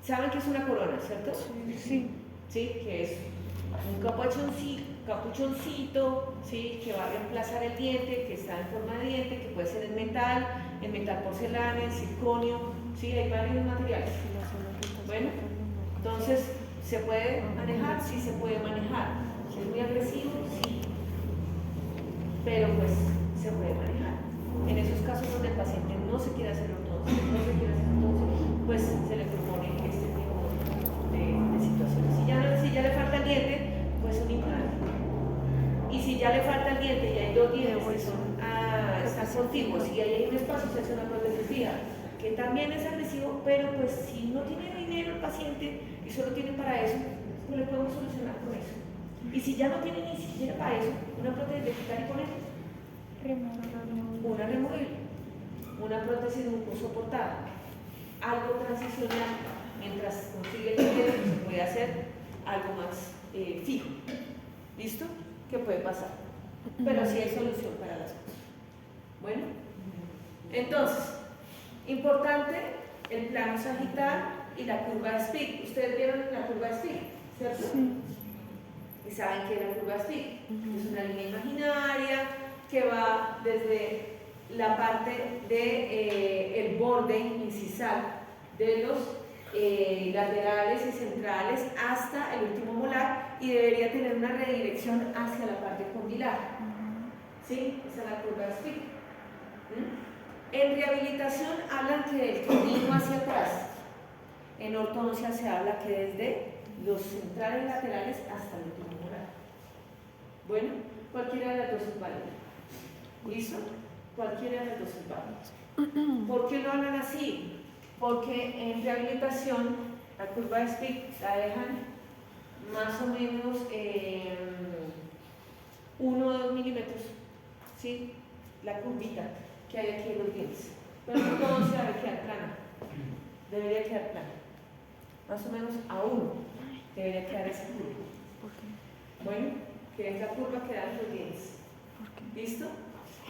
¿Saben qué es una corona, cierto? Sí. Sí, que es un capuchoncito, ¿sí? Que va a reemplazar el diente, que está en forma de diente, que puede ser en metal porcelana, en circonio, ¿sí? Hay varios materiales. Bueno, entonces, ¿se puede manejar? Sí, se puede manejar. ¿Es muy agresivo? Sí. Pero pues se puede manejar. En esos casos donde el paciente no se quiere hacer ortodoncia, pues se le propone este tipo de situaciones. Si ya le falta el diente, pues un implante. Y si ya le falta el diente y hay dos dientes que están contiguos y ahí hay un espacio, se hace una prótesis fija, que también es agresivo, pero pues si no tiene dinero el paciente y solo tiene para eso, pues le podemos solucionar con eso. Y si ya no tiene ni siquiera para eso, una prótesis de quitar y poner, una removible, una prótesis soportada, algo transicional, mientras consigue el dinero se puede hacer algo más fijo. ¿Listo? ¿Qué puede pasar? Pero sí hay solución para las cosas. Bueno, entonces, importante el plano sagital y la curva de Spig. Ustedes vieron la curva de Spig, ¿cierto? Sí. Y saben que la curva de Spig es una línea imaginaria que va desde la parte de el borde incisal de los laterales y centrales hasta el último molar y debería tener una redirección hacia la parte condilar. ¿Sí? Esa es la curva de Spig. En rehabilitación hablan que del camino hacia atrás. En ortodoncia se habla que desde los centrales laterales hasta el último molar. Bueno, cualquiera de las dos es válida. ¿Listo? Cualquiera de las dos es válida. ¿Por qué lo hablan así? Porque en rehabilitación la curva de Spig la dejan más o menos 1 o 2 milímetros, ¿sí? La curvita que hay aquí en los dientes. Pero no se debe quedar plana, debería quedar plana. Más o menos a 1 debería quedar esa curva. Bueno, que es la curva que dan los dientes. ¿Listo?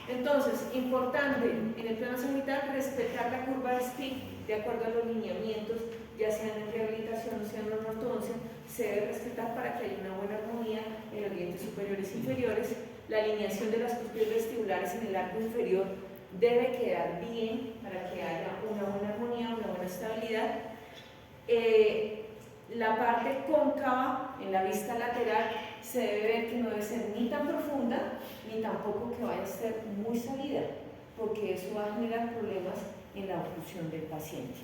Entonces, importante en el plano sagital respetar la curva de Spig de acuerdo a los lineamientos, ya sean en rehabilitación o sean en ortodoncia, se debe respetar para que haya una buena armonía en los dientes superiores e inferiores. La alineación de las cúspides vestibulares en el arco inferior debe quedar bien para que haya una buena armonía, una buena estabilidad. La parte cóncava en la vista lateral se debe ver que no debe ser ni tan profunda ni tampoco que vaya a ser muy salida, porque eso va a generar problemas en la oclusión del paciente.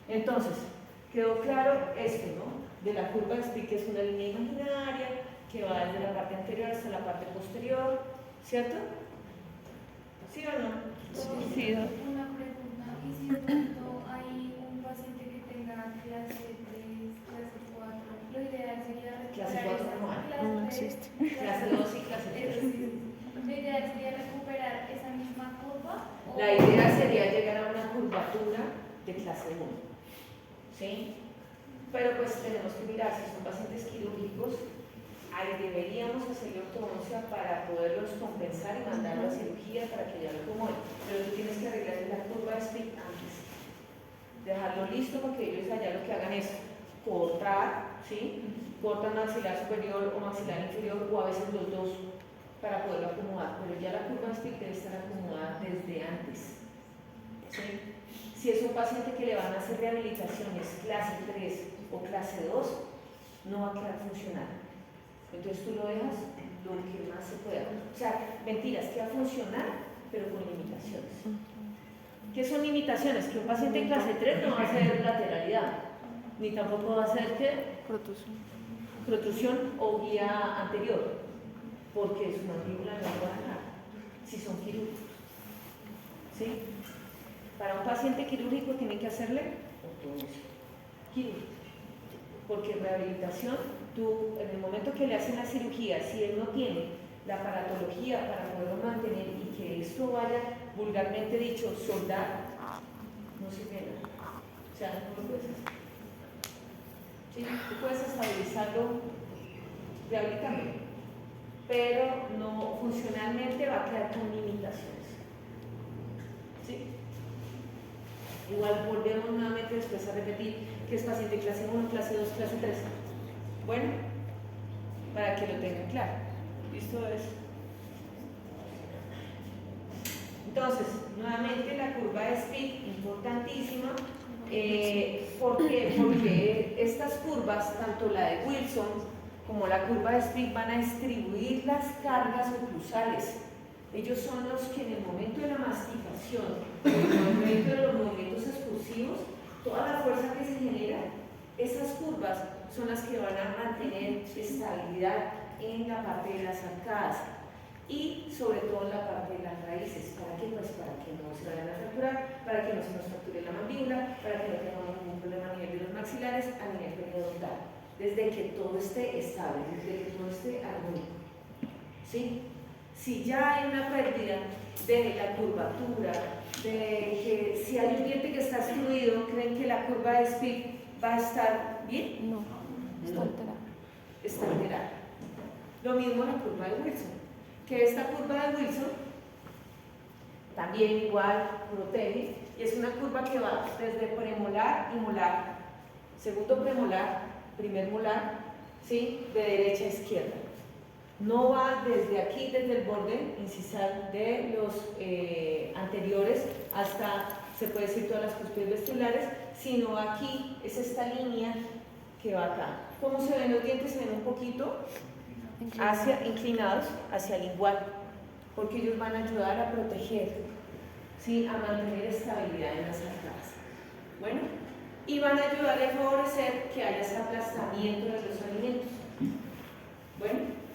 Entonces, quedó claro esto, ¿no? De la curva de Spig, que es una línea imaginaria que va desde la parte anterior hasta la parte posterior, ¿cierto? ¿Sí o no? Sí. Una pregunta, ¿y si de pronto hay un paciente que tenga clase 3, clase 4? Lo ideal sería Clase recuperar 4 no hay. clase No 3, existe. Clase 2 y clase 3. Lo ideal sería recuperar esa misma curva. La idea sería llegar a una curvatura de clase 1, ¿sí? Pero pues tenemos que mirar, si son pacientes quirúrgicos, ahí deberíamos hacerle ortodoncia para poderlos compensar y mandarlo a cirugía para que ya lo acomoden. Pero tú tienes que arreglar la curva de Spig antes. Dejarlo listo para que ellos allá lo que hagan es cortar, ¿sí? Cortan maxilar superior o maxilar inferior o a veces los dos para poderlo acomodar. Pero ya la curva de Spig debe estar acomodada desde antes. ¿Sí? Si es un paciente que le van a hacer rehabilitaciones clase 3 o clase 2, no va a quedar funcional. Entonces tú lo dejas lo que más se pueda. O sea, mentiras, que va a funcionar, pero con limitaciones. ¿Qué son limitaciones? Que un paciente en clase 3 no va a hacer lateralidad, ni tampoco va a hacer ¿qué? Protusión. protrusión o guía anterior, porque su mandíbula no va a ganar si son quirúrgicos. ¿Sí? Para un paciente quirúrgico tiene que hacerle ortodoncia quirúrgica, porque en rehabilitación, tú en el momento que le hacen la cirugía, si él no tiene la aparatología para poderlo mantener y que esto vaya, vulgarmente dicho, soldar, no sirve de nada. O sea, no lo puedes hacer. ¿Sí? Tú puedes estabilizarlo rehabilitando, pero no funcionalmente va a quedar con limitaciones. ¿Sí? Igual volvemos nuevamente después a repetir que es paciente clase 1, clase 2, clase 3. Bueno, para que lo tengan claro. ¿Listo? Entonces, nuevamente la curva de Speed, importantísima. ¿Por qué? Porque estas curvas, tanto la de Wilson como la curva de Speed, van a distribuir las cargas oclusales. Ellos son los que en el momento de la masticación, en el momento de los movimientos expulsivos, toda la fuerza que se genera, esas curvas son las que van a mantener estabilidad en la parte de las arcadas y sobre todo en la parte de las raíces. ¿Para qué? Pues para que no se vayan a fracturar, para que no se nos fracture la mandíbula, para que no tengamos ningún problema a nivel de los maxilares, a nivel periodontal, desde que todo esté estable, desde que todo esté armónico. ¿Sí? Si ya hay una pérdida de la curvatura, de que si hay un diente que está excluido, ¿creen que la curva de Speed va a estar bien? No, está alterada. Está alterada. Lo mismo la curva de Wilson, que esta curva de Wilson también igual protege, y es una curva que va desde premolar y molar, segundo premolar, primer molar, ¿sí? De derecha a izquierda. No va desde aquí, desde el borde incisal de los anteriores hasta, se puede decir, todas las cúspides vestibulares, sino aquí es esta línea que va acá. ¿Cómo se ven los dientes? Se ven un poquito inclinados hacia el lingual, porque ellos van a ayudar a proteger, ¿sí? A mantener estabilidad en las arcadas. Bueno, y van a ayudar a favorecer que haya ese aplastamiento de los alimentos. Bueno.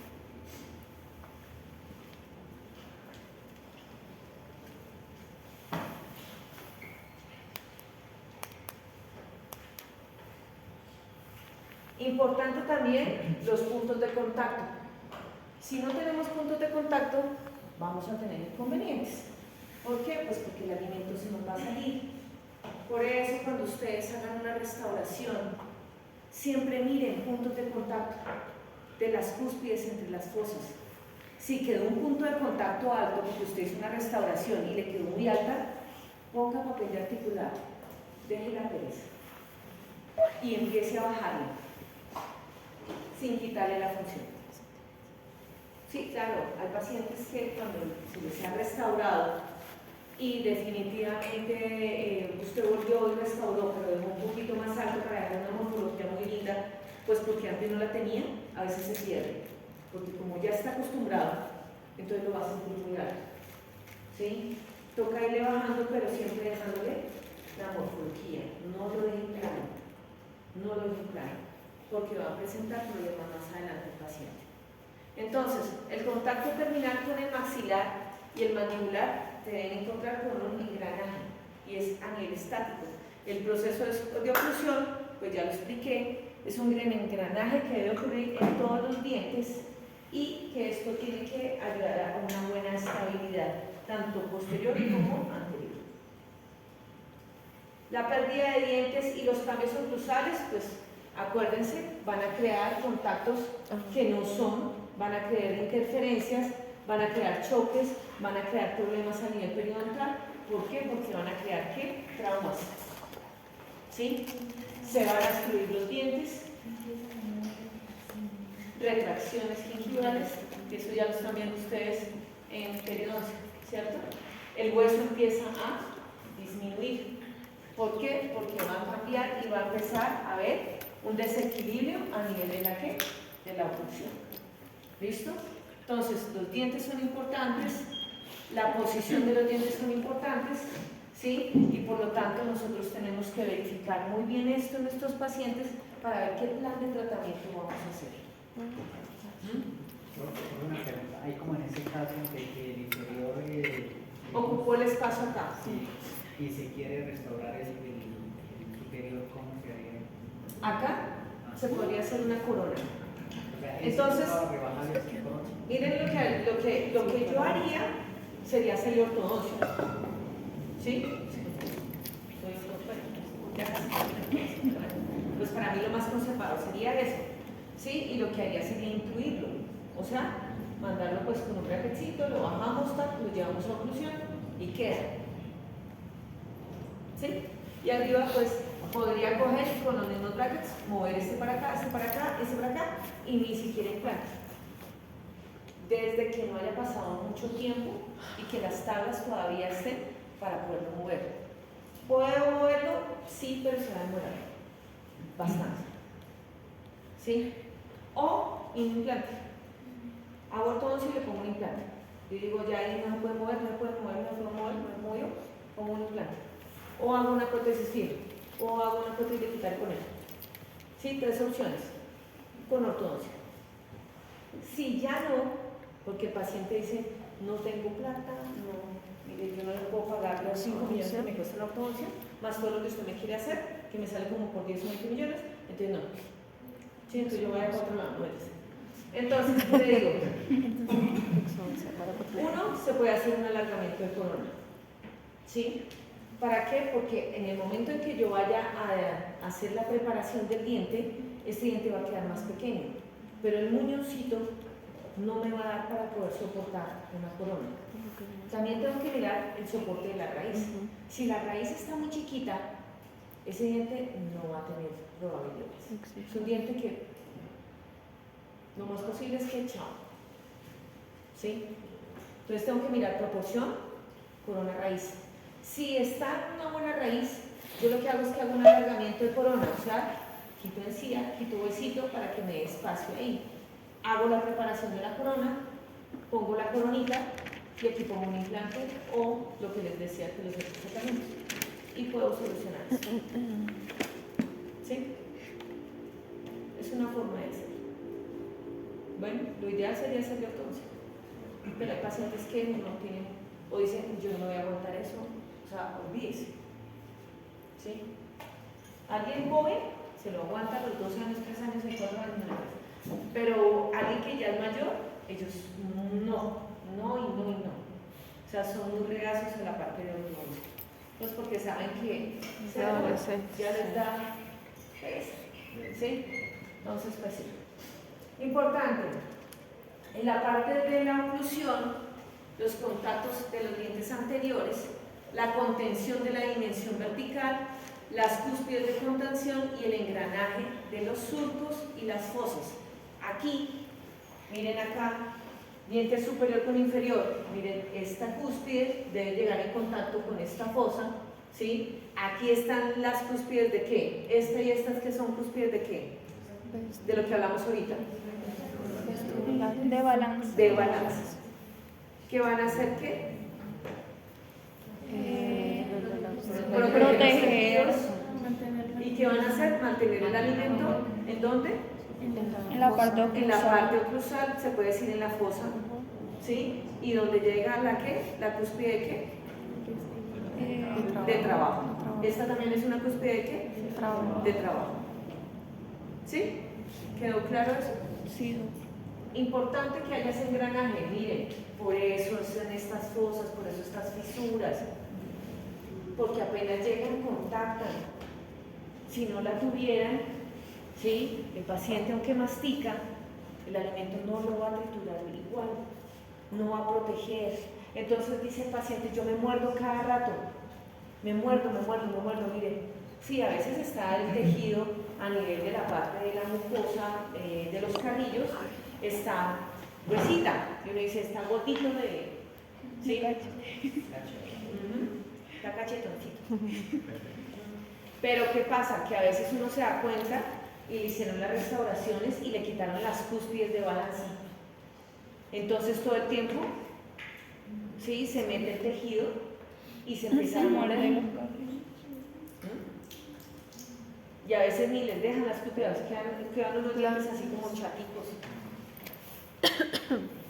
Importante también los puntos de contacto. Si no tenemos puntos de contacto, vamos a tener inconvenientes. ¿Por qué? Pues porque el alimento se nos va a salir. Por eso, cuando ustedes hagan una restauración, siempre miren puntos de contacto de las cúspides entre las fosas. Si quedó un punto de contacto alto, porque usted hizo una restauración y le quedó muy alta, ponga papel de articulado, deje la pereza y empiece a bajarlo, sin quitarle la función. Sí, claro, hay pacientes que cuando se les ha restaurado y definitivamente usted volvió y restauró, pero dejó un poquito más alto para dejar una morfología muy linda, pues porque antes no la tenía, a veces se pierde, porque como ya está acostumbrado, entonces lo va a sentir muy alto. ¿Sí? Toca irle bajando, pero siempre dejándole la morfología, no lo dejen plano, no lo dejen plano, porque va a presentar problemas más adelante el paciente. Entonces, el contacto terminal con el maxilar y el mandibular te deben encontrar con un engranaje y es a nivel estático. El proceso de oclusión, pues ya lo expliqué, es un engranaje que debe ocurrir en todos los dientes y que esto tiene que ayudar a una buena estabilidad, tanto posterior como anterior. La pérdida de dientes y los cambios oclusales, pues acuérdense, van a crear contactos que no son, van a crear interferencias, van a crear choques, van a crear problemas a nivel periodontal. ¿Por qué? Porque van a crear ¿qué? Traumas. ¿Sí? Se van a excluir los dientes, retracciones gingivales, que eso ya lo están viendo ustedes en periodoncia, ¿cierto? El hueso empieza a disminuir. ¿Por qué? Porque va a cambiar y va a empezar a haber un desequilibrio a nivel de la ¿qué? De la oclusión. ¿Listo? Entonces, los dientes son importantes, la posición de los dientes son importantes, ¿sí? Y por lo tanto nosotros tenemos que verificar muy bien esto en nuestros pacientes para ver qué plan de tratamiento vamos a hacer. Una pregunta, hay como en ese caso de que el inferior Ocupó el espacio acá. sí, y se quiere restaurar el superior, ¿cómo se haría? Acá se podría hacer una corona. O sea, Entonces, rebajar el corona. Miren lo que yo haría sería hacerle ortodoncia. ¿Sí? Pues para mí lo más conservador sería eso. ¿Sí? Y lo que haría sería incluirlo. O sea, mandarlo pues con un bracketcito, lo bajamos, lo llevamos a oclusión y queda. ¿Sí? Y arriba pues podría coger con los mismos brackets, mover este para acá, este para acá, este para acá y ni siquiera implante. Desde que no haya pasado mucho tiempo y que las tablas todavía estén para poderlo mover. ¿Puedo moverlo? Sí, pero se va a demorar bastante. ¿Sí? O un implante. Hago ortodoncia y le pongo un implante. Yo digo, ya ahí no se puede mover, no se puede mover, no se puede mover, no se movió, pongo un implante. O hago una prótesis firme, o hago una prótesis de quitar con él. ¿Sí? 3 opciones con ortodoncia. Si ya no, porque el paciente dice, no tengo plata, no, mire, yo no le puedo pagar los 5 millones que me cuesta la ortodoncia, más todo lo que usted me quiere hacer, que me sale como por 10 o 20 millones, entonces no. Sí, entonces yo voy a otro lado, no eres. Entonces, ¿qué le digo? Uno, se puede hacer un alargamiento de corona. ¿Sí? ¿Para qué? Porque en el momento en que yo vaya a hacer la preparación del diente, este diente va a quedar más pequeño, pero el muñoncito no me va a dar para poder soportar una corona. También tengo que mirar el soporte de la raíz. Si la raíz está muy chiquita, ese diente no va a tener probabilidades. Es un diente que lo más posible es que chao. ¿Sí? Entonces tengo que mirar proporción, corona, raíz. Si está en una buena raíz, yo lo que hago es que hago un alargamiento de corona, o sea, quito encía, quito huesito para que me dé espacio ahí. Hago la preparación de la corona, pongo la coronita y aquí pongo un implante o lo que les decía que los otros tratamientos. Y puedo solucionar esto. ¿Sí? Es una forma de hacer. Bueno, lo ideal sería hacerle ortodoncia. Pero hay pacientes que no tienen, o dicen, yo no me voy a aguantar eso, o sea, olvídese. ¿Sí? Alguien joven se lo aguanta los 12 años, 3 años, 4 años, no. Pero alguien que ya es mayor, ellos no. O sea, son muy regazos en la parte de ortodoncia. Pues porque saben que ya les da ¿sí? Entonces, pues sí. Importante, en la parte de la oclusión, los contactos de los dientes anteriores, la contención de la dimensión vertical, las cúspides de contención y el engranaje de los surcos y las fosas. Aquí, miren acá, diente superior con inferior, miren, esta cúspide debe llegar en contacto con esta fosa, ¿sí? Aquí están las cúspides de qué, esta y estas que son cúspides de qué, de lo que hablamos ahorita. De balance. De balance. ¿Qué van a hacer qué? Proteger. ¿Y qué van a hacer? Mantener el alimento, ¿en dónde? En la parte oclusal. En la parte oclusal, se puede decir en la fosa, ¿sí? ¿Y dónde llega la qué? ¿La cúspide de qué? De trabajo. ¿Esta también es una cúspide de qué? De trabajo. ¿Sí? ¿Quedó claro eso? Sí. Importante que haya ese engranaje, miren, por eso son estas fosas, por eso estas fisuras, porque apenas llegan, contactan. Si no la tuvieran, ¿sí? El paciente, aunque mastica, el alimento no lo va a triturar igual, no va a proteger. Entonces dice el paciente, yo me muerdo cada rato, me muerdo, miren. Sí, a veces está el tejido a nivel de la parte de la mucosa, de los carrillos, está gruesita, y uno dice, está gordito de... ¿sí? Está cachetoncito. Pero ¿qué pasa? Que a veces uno se da cuenta y le hicieron las restauraciones y le quitaron las cúspides de balance. Entonces todo el tiempo, ¿sí? Se mete el tejido y se empieza a moler. y a veces ni les dejan las pupillas, quedan unos dientes así como chaticos.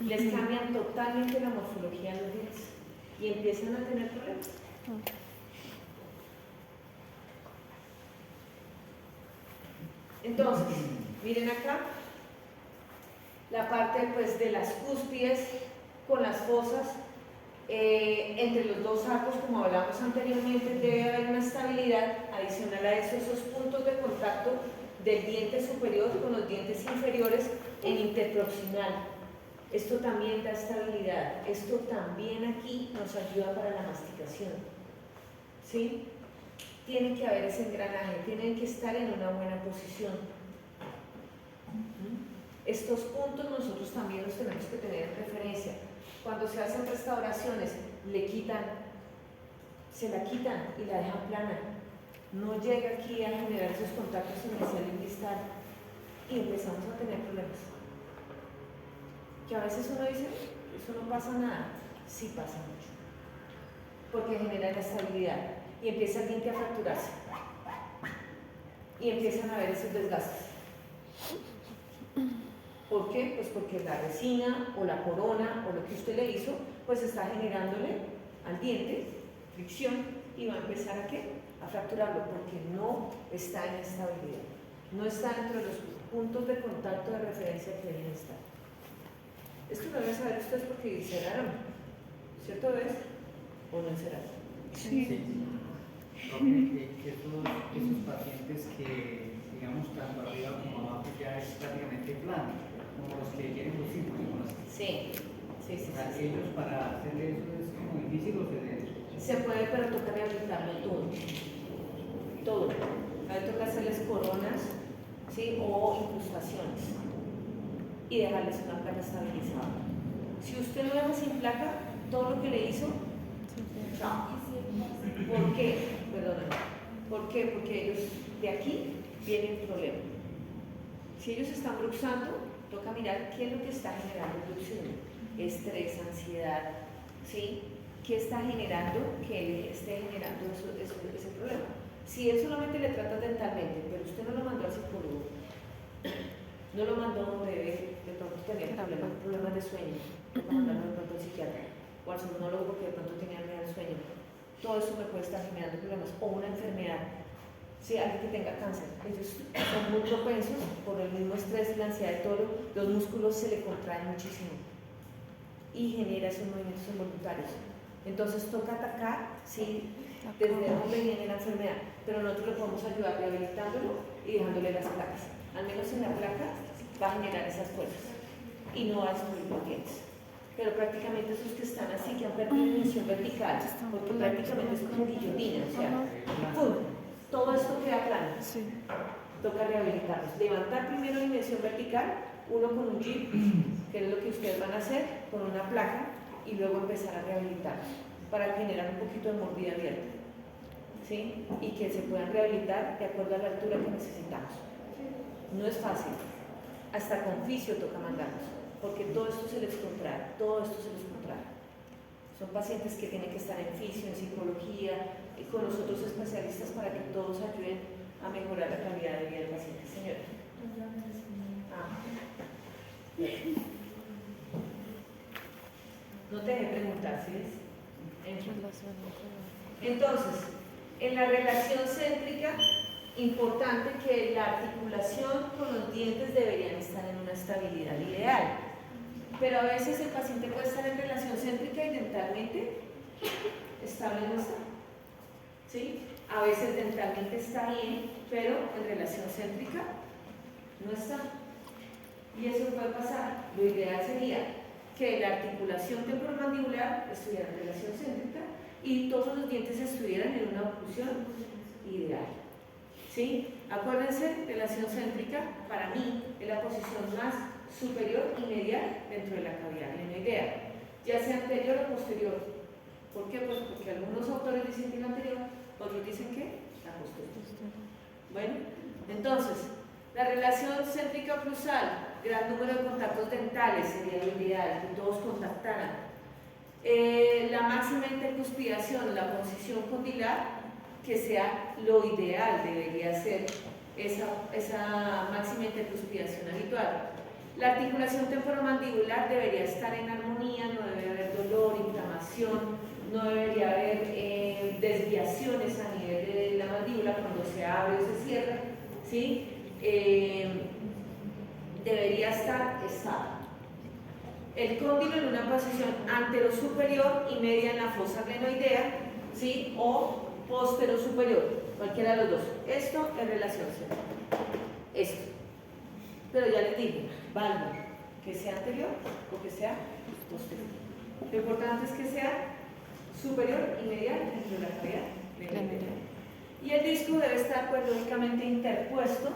Les cambian totalmente la morfología de los dientes y empiezan a tener problemas. Entonces, miren acá, la parte pues de las cúspides con las fosas, entre los dos arcos, como hablamos anteriormente, debe haber una estabilidad. Adicional a eso, esos puntos de contacto del diente superior con los dientes inferiores en interproximal. Esto también da estabilidad. Esto también aquí nos ayuda para la masticación. ¿Sí? Tiene que haber ese engranaje, tienen que estar en una buena posición. Estos puntos nosotros también los tenemos que tener en referencia. Cuando se hacen restauraciones, se la quitan y la dejan plana. No llega aquí a generar esos contactos iniciales y distal y empezamos a tener problemas. Que a veces uno dice, eso no pasa nada. Sí pasa mucho. Porque genera inestabilidad y empieza el diente a fracturarse. Y empiezan a haber esos desgastes. ¿Por qué? Pues porque la resina o la corona o lo que usted le hizo, pues está generándole al diente fricción y va a empezar a ¿qué? A fracturarlo porque no está en estabilidad. No está dentro de los puntos de contacto de referencia que deben estar. Esto lo deben saber ustedes porque enceraron, ¿cierto ves? ¿O no enceraron? Sí. Esos pacientes que, digamos, tanto arriba como abajo ya es prácticamente plano, como los que tienen los síntomas. Sí. Ellos para hacer eso es como difícil o se puede, pero toca rehabilitarlo todo. Todo. A veces toca hacerles coronas, ¿sí? O incrustaciones y dejarles una placa estabilizada. Si usted lo deja sin placa, todo lo que le hizo, chao. ¿Por qué? Perdóname. ¿Por qué? Porque ellos de aquí viene el problema. Si ellos están bruxando, toca mirar qué es lo que está generando bruxismo. Estrés, ansiedad, ¿sí? ¿Qué está generando que él esté generando ese problema? Si él solamente le trata dentalmente, pero usted no lo mandó al psicólogo, no lo mandó donde debe de pronto tener problemas de sueño, toca mandarlo de pronto al psiquiatra o al somnólogo porque de pronto tenía apnea del sueño. Todo eso me puede estar generando problemas, o una enfermedad. Si alguien que tenga cáncer, ellos son muy propensos por el mismo estrés y la ansiedad de todo, los músculos se le contraen muchísimo y genera esos movimientos involuntarios. Entonces toca atacar, sí, desde dónde viene la enfermedad, pero nosotros le podemos ayudar rehabilitándolo y dejándole las placas. Al menos en la placa va a generar esas fuerzas y no va a destruir los dientes. Pero prácticamente esos que están así, que han perdido dimensión vertical, porque prácticamente es como guillotina, o sea, ¡pum! Todo esto queda plano. Sí. Toca rehabilitarlos. Levantar primero dimensión vertical, uno con un jeep, que es lo que ustedes van a hacer, con una placa, y luego empezar a rehabilitarlos, para generar un poquito de mordida abierta, ¿sí? Y que se puedan rehabilitar de acuerdo a la altura que necesitamos. No es fácil. Hasta con fisio toca mandarlos, porque todo esto se les contrae, todo esto se les contrae. Son pacientes que tienen que estar en fisio, en psicología, y con los otros especialistas para que todos ayuden a mejorar la calidad de vida del paciente. Señora. No te deje preguntar, ¿sí ves? Entonces, en la relación céntrica, importante que la articulación con los dientes deberían estar en una estabilidad ideal. Pero a veces el paciente puede estar en relación céntrica y dentalmente estable no está. ¿Sí? A veces dentalmente está bien, pero en relación céntrica no está. Y eso puede pasar. Lo ideal sería que la articulación temporomandibular estuviera en relación céntrica y todos los dientes estuvieran en una oclusión ideal. ¿Sí? Acuérdense, relación céntrica para mí es la posición más superior y medial dentro de la cavidad, en la idea, ya sea anterior o posterior. ¿Por qué? Pues porque algunos autores dicen que la anterior, otros dicen que la posterior. Bueno, entonces, la relación céntrica-oclusal, gran número de contactos dentales sería lo ideal, que todos contactaran. La máxima intercuspidación, la posición condilar, que sea lo ideal, debería ser esa máxima intercuspidación habitual. La articulación temporomandibular debería estar en armonía, no debe haber dolor, inflamación, no debería haber desviaciones a nivel de la mandíbula cuando se abre o se cierra, ¿sí? Debería estar estable. El cóndilo en una posición anterosuperior y media en la fosa glenoidea, ¿sí? O posterosuperior, cualquiera de los dos. Esto es relación central. Esto. Pero ya les dije, válvula, que sea anterior o que sea posterior. Lo importante es que sea superior y medial dentro de la cavidad glenoidea. Y el disco debe estar, pues, lógicamente interpuesto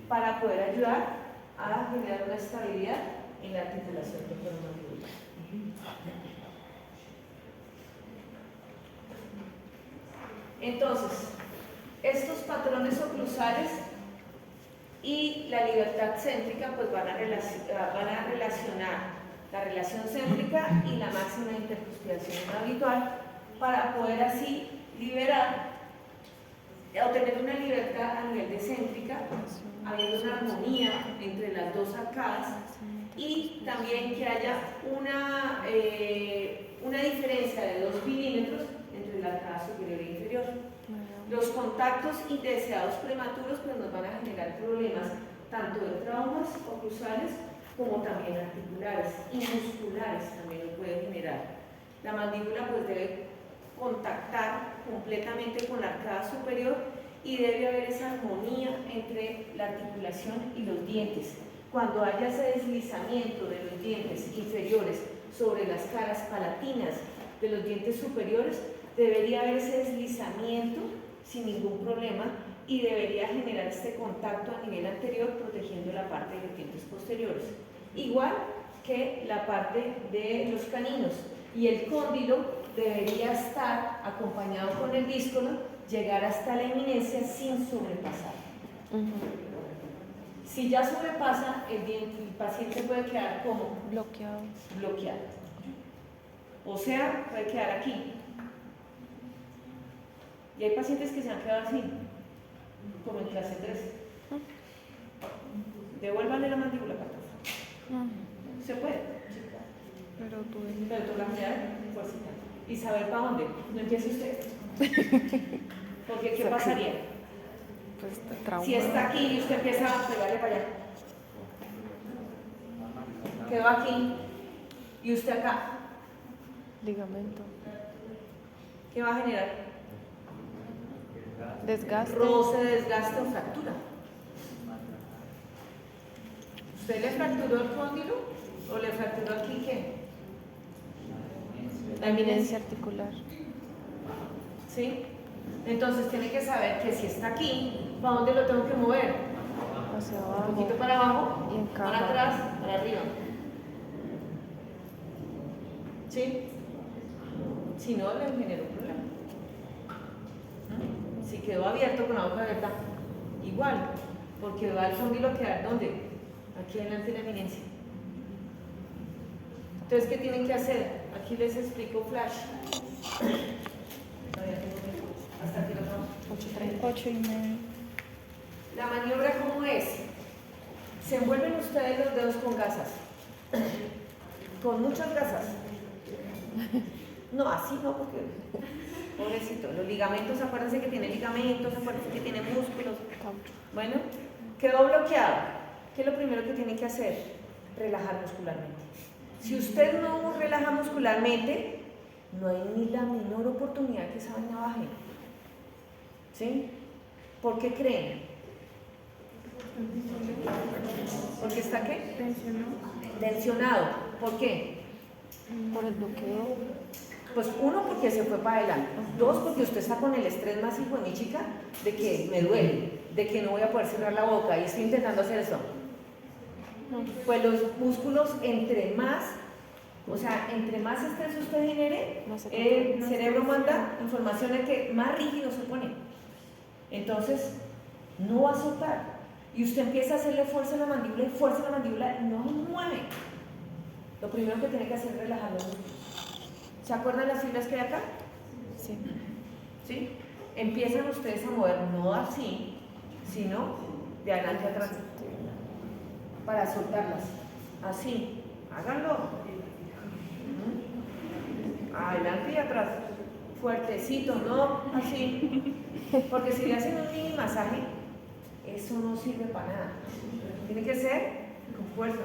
para poder ayudar a generar una estabilidad en la articulación temporomandibular. Entonces, estos patrones oclusales y la libertad céntrica pues van a relacionar la relación céntrica y la máxima intercuspidación habitual para poder así liberar o tener una libertad a nivel de céntrica, habiendo una armonía entre las dos arcadas y también que haya una diferencia de 2 milímetros entre la arcada superior e inferior. Los contactos indeseados prematuros pues nos van a generar problemas tanto de traumas oclusales como también articulares y musculares también lo puede generar. La mandíbula pues debe contactar completamente con la arcada superior y debe haber esa armonía entre la articulación y los dientes. Cuando haya ese deslizamiento de los dientes inferiores sobre las caras palatinas de los dientes superiores, debería haber ese deslizamiento sin ningún problema y debería generar este contacto a nivel anterior protegiendo la parte de los dientes posteriores. Igual que la parte de los caninos, y el cóndilo debería estar acompañado con el díscolo, llegar hasta la eminencia sin sobrepasar. Si ya sobrepasa, el paciente puede quedar como bloqueado. O sea, puede quedar aquí. Y hay pacientes que se han quedado así, como en clase 3. Devuélvanle la mandíbula, por favor. Se puede. Pero tú la fuercita. Y saber para dónde. No empiece usted. Porque ¿qué pasaría? Pues trauma. Si está aquí y usted empieza a pegarle para allá. Quedó aquí y usted acá. Ligamento. ¿Qué va a generar? Desgaste. Roce, desgaste o fractura. ¿Usted le fracturó el cóndilo o le fracturó aquí qué? La eminencia articular. ¿Sí? Entonces tiene que saber que si está aquí, ¿para dónde lo tengo que mover? Hacia abajo. Un poquito para abajo, y en para caja. atrás, para arriba. ¿Sí? Si no, le generó un problema. Si quedó abierto con la boca abierta, igual, porque va el cóndilo a quedar ¿dónde? Aquí adelante de la eminencia. Entonces, ¿qué tienen que hacer? Aquí les explico flash. Hasta aquí lo tengo. 8:30. La maniobra, ¿cómo es? Se envuelven ustedes los dedos con gasas. Con muchas gasas. No, así no, porque pobrecito, los ligamentos, acuérdense que tiene ligamentos, acuérdense que tiene músculos. Bueno, quedó bloqueado. ¿Qué es lo primero que tiene que hacer? Relajar muscularmente. Si usted no relaja muscularmente, no hay ni la menor oportunidad que esa vaina baje. ¿Sí? ¿Por qué creen? ¿Porque está qué? Tensionado. ¿Por qué? Por el bloqueo. Pues uno, porque se fue para adelante. Dos, porque usted está con el estrés más hijo de mi chica, de que me duele, de que no voy a poder cerrar la boca y estoy intentando hacer eso. Pues los músculos, entre más estrés usted genere, el cerebro manda información de que más rígido se pone. Entonces, no va a soltar. Y usted empieza a hacerle fuerza a la mandíbula y no se mueve. Lo primero que tiene que hacer es relajar los músculos. ¿Se acuerdan las fibras que hay acá? Sí. ¿Sí? Empiezan ustedes a mover, no así, sino de adelante a atrás, para soltarlas. Así, háganlo. Adelante y atrás. Fuertecito, no así. Porque si le hacen un mini masaje, eso no sirve para nada. Tiene que ser con fuerza.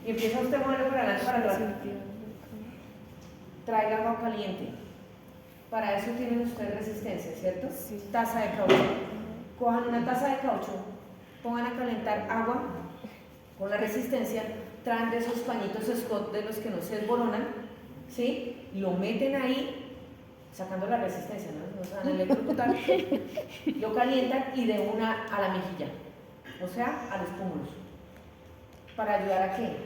Y empieza usted a moverlo para adelante, para atrás. Traiga agua caliente. Para eso tienen ustedes resistencia, ¿cierto? Sí. Taza de caucho. Cojan una taza de caucho, pongan a calentar agua con la resistencia, traen de esos pañitos Scott de los que no se desboronan, ¿sí? Lo meten ahí, sacando la resistencia, ¿no? No se van a electrocutar, lo calientan y de una a la mejilla, o sea, a los pómulos. ¿Para ayudar a qué?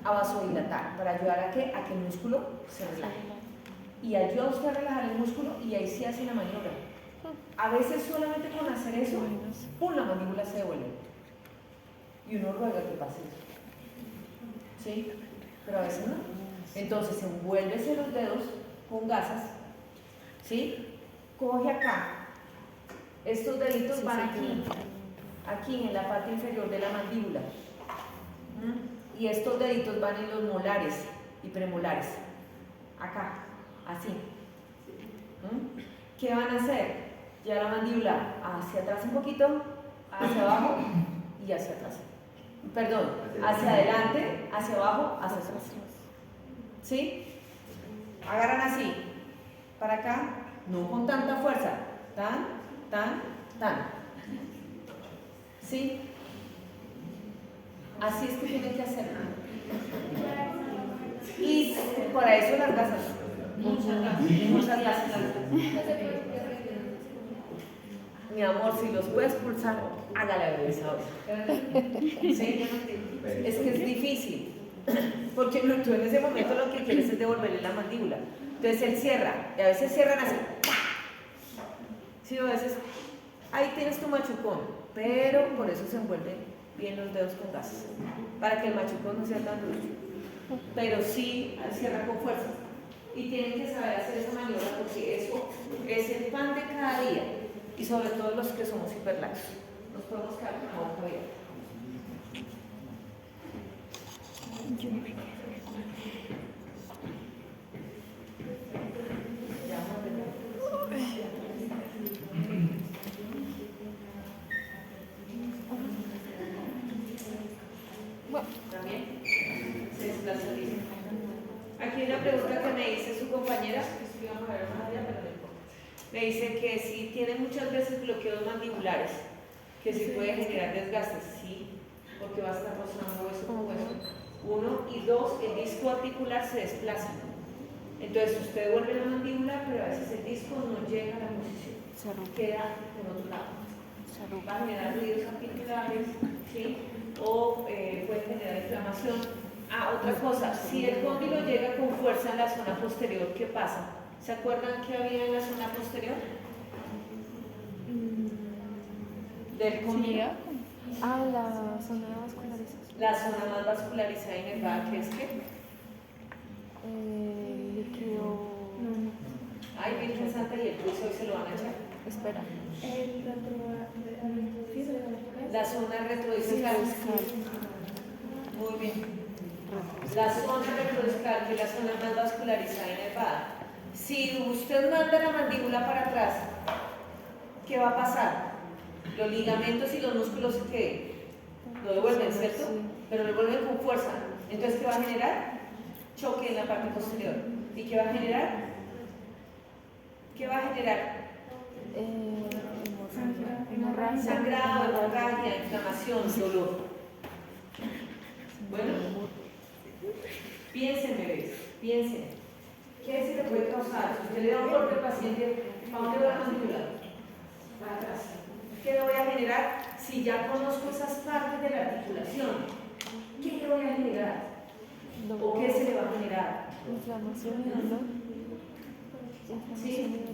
A vasodilatar. ¿Para ayudar a qué? A que el músculo se relaje. Y ayuda a usted a relajar el músculo y ahí sí hace la maniobra. A veces solamente con hacer eso, ¡pum!, la mandíbula se devuelve. Y uno ruega que pase eso. ¿Sí? Pero a veces no. Entonces envuélvese los dedos con gasas. ¿Sí? Coge acá. Estos deditos van aquí. Aquí en la parte inferior de la mandíbula. Y estos deditos van en los molares y premolares. Acá. Así. ¿Qué van a hacer? Ya la mandíbula hacia atrás un poquito, hacia abajo y hacia atrás. Perdón, hacia adelante, hacia abajo, hacia atrás. ¿Sí? Agarran así. Para acá, no con tanta fuerza. Tan, tan, tan. ¿Sí? Así es que tienen que hacerlo. Y para eso las gasas. Muchas gracias. Mi amor, si los puedes pulsar, hágale bebés ahora. ¿Sí? Es que es difícil. Porque tú en ese momento lo que quieres es devolverle la mandíbula. Entonces él cierra, y a veces cierran así. Sí, a veces, ahí tienes tu machucón, pero por eso se envuelven bien los dedos con gases, para que el machucón no sea tan duro. Pero sí, cierra con fuerza. Y tienen que saber hacer esa maniobra porque eso es el pan de cada día. Y sobre todo los que somos hiperlaxos. Nos podemos quedar con la boca abierta. También se desplaza bien. Aquí hay una pregunta que me dice su compañera, que íbamos a ver más allá, pero no importa. Me dice que si tiene muchas veces bloqueos mandibulares, que si puede generar desgastes, sí, porque va a estar rozando hueso con hueso. 1 y 2, el disco articular se desplaza. Entonces usted vuelve la mandíbula, pero a veces el disco no llega a la posición, queda en otro lado. Va a generar ruidos articulares, ¿sí? O puede generar inflamación. Otra cosa, si el cóndilo llega con fuerza en la zona posterior, ¿qué pasa? ¿Se acuerdan qué había en la zona posterior? Del cóndilo. La zona vascularización. La zona más vascularizada y nervada, ¿qué es qué? Líquido. Ay, Virgen Santa, y el pulso hoy se lo van a echar. Espera. La zona retrodiscal. Muy bien. La zona retrodiscal, que es la zona más vascularizada y nervada. Si usted manda la mandíbula para atrás, ¿qué va a pasar? Los ligamentos y los músculos que lo devuelven, ¿cierto? Pero lo devuelven con fuerza. Entonces, ¿qué va a generar? Choque en la parte posterior. ¿Y qué va a generar? ¿Qué va a generar? Sangrado, hemorragia, inflamación, dolor. Bueno, piensen, bebés, piensen. ¿Qué se le puede causar? Si usted le da un golpe al paciente, ¿para dónde va la mandíbula? Para atrás. ¿Qué le voy a generar? Si ya conozco esas partes de la articulación, ¿qué le voy a generar? ¿O qué se le va a generar? Inflamación y dolor. ¿Sí?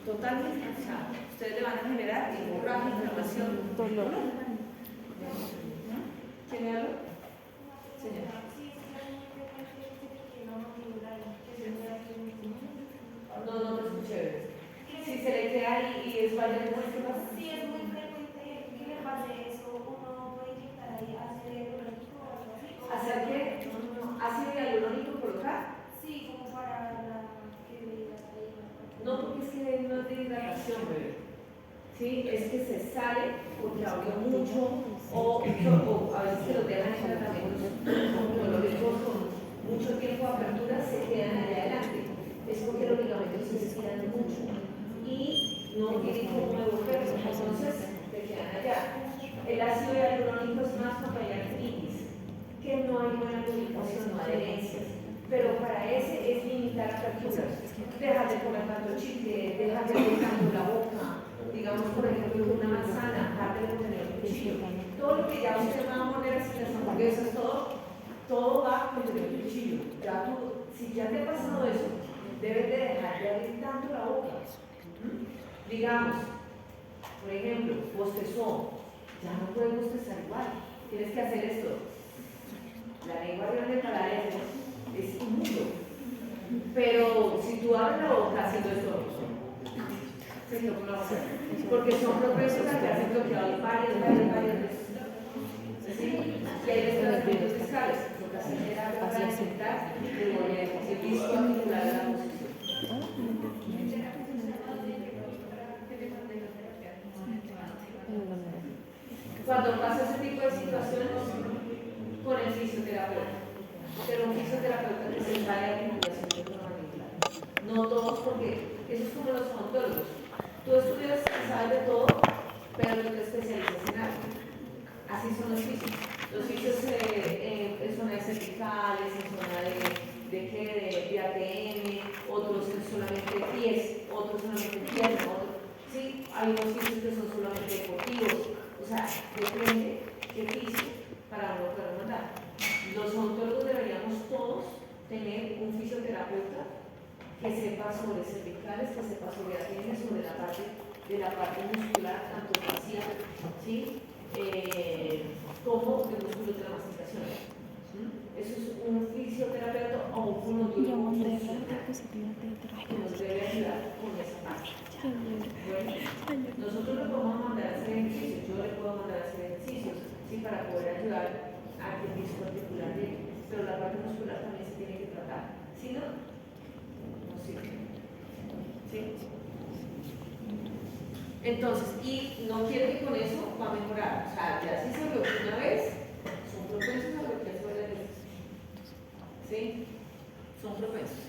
Totalmente. O sea, ustedes le van a generar hemorragia, inflamación, Dolor. ¿Quién le habla? Señora. No te escuché. Si se le vaya como este paso. Si es muy frecuente que le pase eso, uno puede inyectar ahí ácido hialurónico o algo así. ¿Hacer qué? ¿Ácido hialurónico colocar? Sí, como para la que hidrate ahí. No, porque es que no es de hidratación, bebé. Sí, es que se sale porque abrió mucho o a veces se los dejan en tratamientos oncológicos con mucho tiempo de apertura, se quedan allá adelante. Es porque los ligamentos se estiran mucho y no tienen cómo devolverse, entonces se quedan allá. El ácido hialurónico es más para artritis, que no hay buena lubricación, no adherencias. Pero para ese es limitar aperturas. Dejar de comer tanto chicle, dejar de comer tanto la boca. Digamos, por ejemplo, una manzana, dejar de tener un cuchillo. Todo lo que ya usted va a morder así, las hamburguesas, todo va con el cuchillo. Ya tú, si ya te ha pasado eso, debes de dejar de abrir tanto la boca. Digamos, por ejemplo, bostezó, ya no puedes bostezar igual. Tienes que hacer esto. La lengua grande para eso es inmundo. Pero si tú abres la boca haciendo esto, porque son propensos a que hacen bloqueado varias veces. ¿Sí? Y hay desplazamientos fiscales, porque así era para intentar devolver el disco articular de la posición. Cuando pasa ese tipo de situaciones, con el fisioterapeuta. Pero un fisioterapeuta que se encarga de articulación neuromandibular. No todos, porque eso es como los odontólogos. Tú estudias y sabes de todo, pero no te especializas en algo. Así son los fisios. Los fisios en zona de cervicales, en zona de ATM, otros solamente pies, otros solamente piernas, ¿sí? Hay unos fisios que son solamente deportivos. O sea, depende qué fisio para uno poder mandar. Los odontólogos deberíamos todos tener un fisioterapeuta que sepa sobre cervicales, que sepa sobre ATM, sobre la parte muscular, tanto facial, ¿sí? Como de músculos de la masticación. Eso es un fisioterapeuta o un fonoaudiólogo que nos debe ayudar con esa parte. Bueno, nosotros le podemos mandar a hacer ejercicios, yo le puedo mandar a hacer ejercicios, ¿sí? Para poder ayudar a que el disco articular llegue, pero la parte muscular también se tiene que tratar. Si no, no sirve. ¿Sí? Entonces, y no quiere que con eso va a mejorar. O sea, ya si se bloquea una vez, son propensos a bloquearse varias veces. ¿Sí? Son propensos.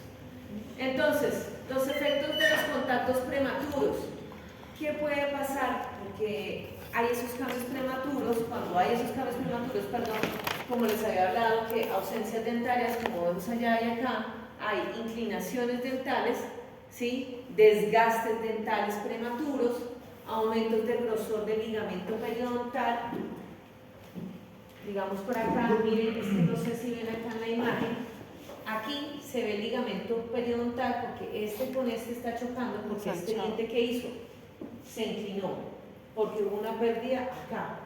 Entonces, los efectos de los contactos prematuros. ¿Qué puede pasar? Porque hay esos cambios prematuros, cuando hay esos cambios prematuros, perdón, como les había hablado, que ausencias dentarias, como vemos allá y acá, hay inclinaciones dentales, ¿sí? Desgastes dentales prematuros, aumentos del grosor del ligamento periodontal. Digamos por acá, miren, es que no sé si ven acá en la imagen, aquí se ve el ligamento periodontal porque este con este está chocando, porque este diente que hizo se inclinó, porque hubo una pérdida acá.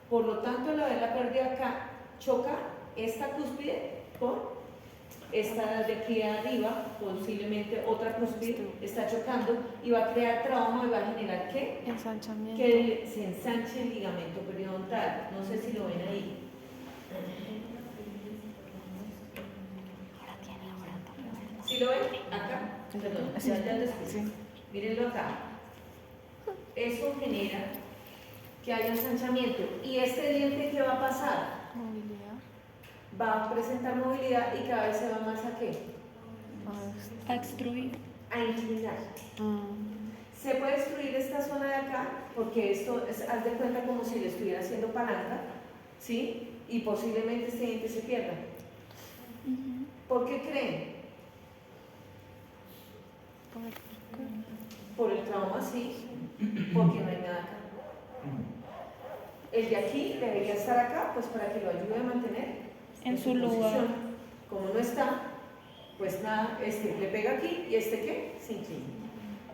Por lo tanto, al haber la pérdida acá, choca esta cúspide con esta de aquí arriba, posiblemente otra cúspide está chocando y va a crear trauma y va a generar ¿qué? Ensanchamiento. Que se ensanche el ligamento periodontal. No sé si lo ven ahí. ¿Sí lo ven? Acá. Perdón, ya después. Mírenlo acá. Eso genera que haya ensanchamiento. ¿Y este diente qué va a pasar? Movilidad. Va a presentar movilidad y cada vez se va más a ¿qué? A extruir. A inclinar. Se puede destruir esta zona de acá, porque esto es, haz de cuenta como si le estuviera haciendo palanca, ¿sí? Y posiblemente este diente se pierda. ¿Por qué creen? Por el trauma, sí, porque no hay nada acá. El de aquí debería estar acá, pues para que lo ayude a mantener En su posición. lugar. Como no está, pues nada, este le pega aquí y este ¿qué? Se inclina.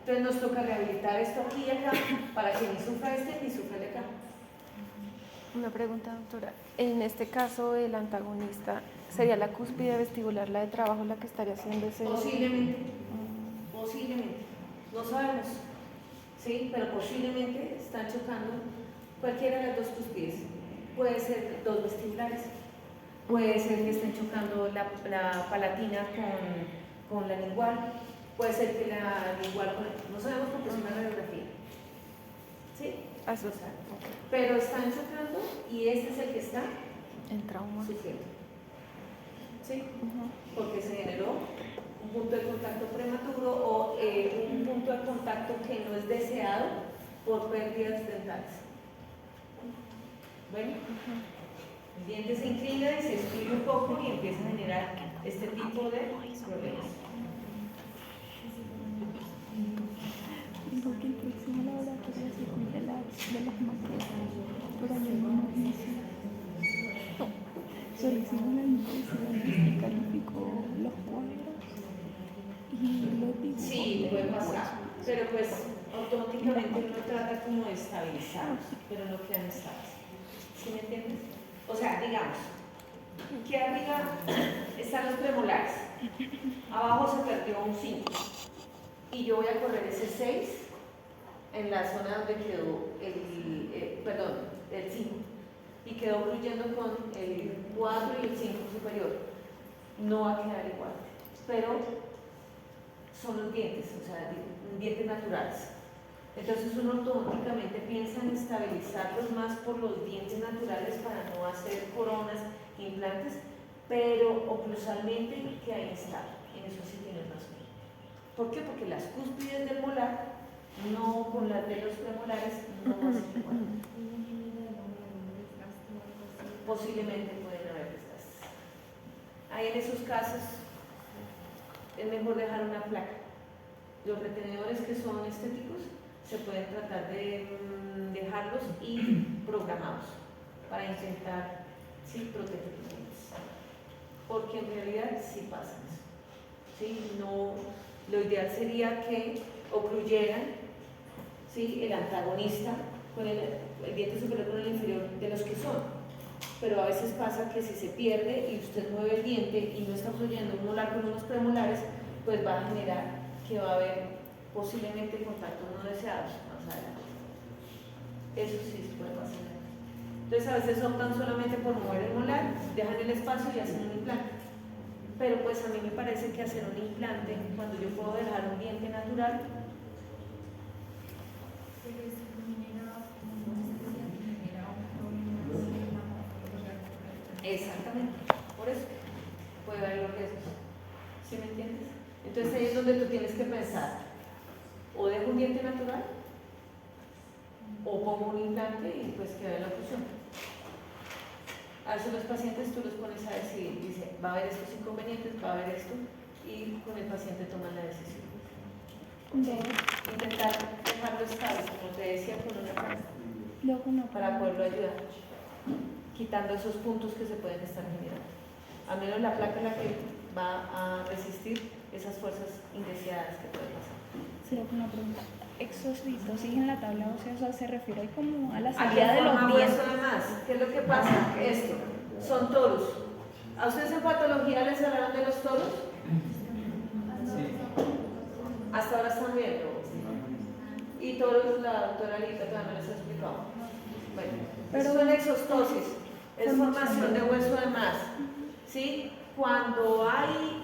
Entonces nos toca rehabilitar esto aquí y acá para que ni sufra este ni sufra el de acá. Una pregunta, doctora. En este caso, el antagonista, ¿sería la cúspide vestibular, la de trabajo, la que estaría haciendo ese...? Posiblemente, posiblemente, no sabemos, ¿sí? Pero posiblemente están chocando cualquiera de las dos cúspides. Puede ser dos vestibulares, puede ser que estén chocando la palatina con la lingual, puede ser que la lingual, no sabemos porque es una radiografía, ¿sí? Pero están chocando y este es el que está en trauma. sufriendo, ¿sí? Porque se generó un punto de contacto prematuro o un punto de contacto que no es deseado por pérdidas dentales. Bueno, el diente se inclina y se expide un poco y empieza a generar este tipo de problemas. Porque el próximo laboratorio se cumple de las materias, pero yo no hice. Solo hicimos la impresión y calificó los cuadros y los dibujos. Sí, puede pasar, pero pues automáticamente uno trata como de estabilizarlos, pero no quedan estables. ¿Sí me entiendes? O sea, digamos, que arriba están los premolares, abajo se perdió un 5 y yo voy a correr ese 6 en la zona donde quedó el 5 y quedó fluyendo con el 4 y el 5 superior. No va a quedar igual, pero son los dientes, o sea, dientes naturales. Entonces uno automáticamente piensa en estabilizarlos más por los dientes naturales para no hacer coronas, implantes, pero oclusalmente queda inestable, en eso sí tienes razón. ¿Por qué? Porque las cúspides del molar, no con las de los premolares, no va a ser igual. Posiblemente pueden haber desgastes. Ahí en esos casos es mejor dejar una placa. Los retenedores que son estéticos se pueden tratar de dejarlos y programados para intentar proteger los dientes, porque en realidad sí pasa eso, ¿sí? No, lo ideal sería que ocluyeran, ¿sí?, el antagonista con el diente superior con el inferior de los que son, pero a veces pasa que si se pierde y usted mueve el diente y no está fluyendo un molar con unos premolares, pues va a generar que va a haber posiblemente contactos no deseados más adelante. Eso sí puede pasar. Entonces a veces optan solamente por mover el molar, dejan el espacio y hacen un implante. Pero pues a mí me parece que hacer un implante, cuando yo puedo dejar un diente natural, exactamente, por eso puede haber los riesgos. ¿Sí me entiendes? Entonces ahí es donde tú tienes que pensar, o dejo un diente natural o pongo un implante y pues queda la oclusión. A veces los pacientes tú los pones a decidir, dice, va a haber estos inconvenientes, va a haber esto, y con el paciente toman la decisión. Intentar dejarlo estable, como te decía, con una placa, para poderlo ayudar, quitando esos puntos que se pueden estar generando. Al menos la placa es la que va a resistir esas fuerzas indeseadas que pueden pasar. Solo una pregunta. Exositosis en la tabla ósea, o sea, se refiere como a la ¿A qué salida de los forma dientes. hueso además? ¿Qué es lo que pasa? Esto, son toros. ¿A ustedes en patología les hablaron de los toros? Sí. Hasta ahora están viendo. Y toros, la doctora Lita también les ha explicado. Bueno, Pero eso es exostosis, es formación de hueso de más. ¿Sí? Cuando hay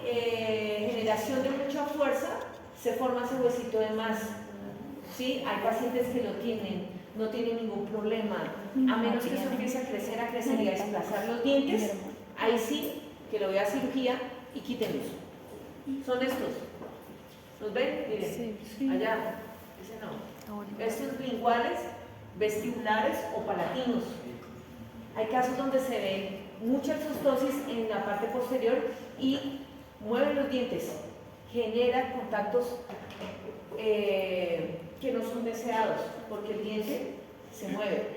generación de mucha fuerza, se forma ese huesito de más. ¿Sí? Hay pacientes que lo tienen, no tienen ningún problema, a menos que eso empiece a crecer y a desplazar los dientes, ahí sí que lo vea cirugía y quítenlos. Son estos. ¿Los ven? Miren, Sí. allá. Ese no. Estos linguales, vestibulares o palatinos. Hay casos donde se ve mucha exostosis en la parte posterior y mueve los dientes, genera contactos que no son deseados, porque el diente se mueve,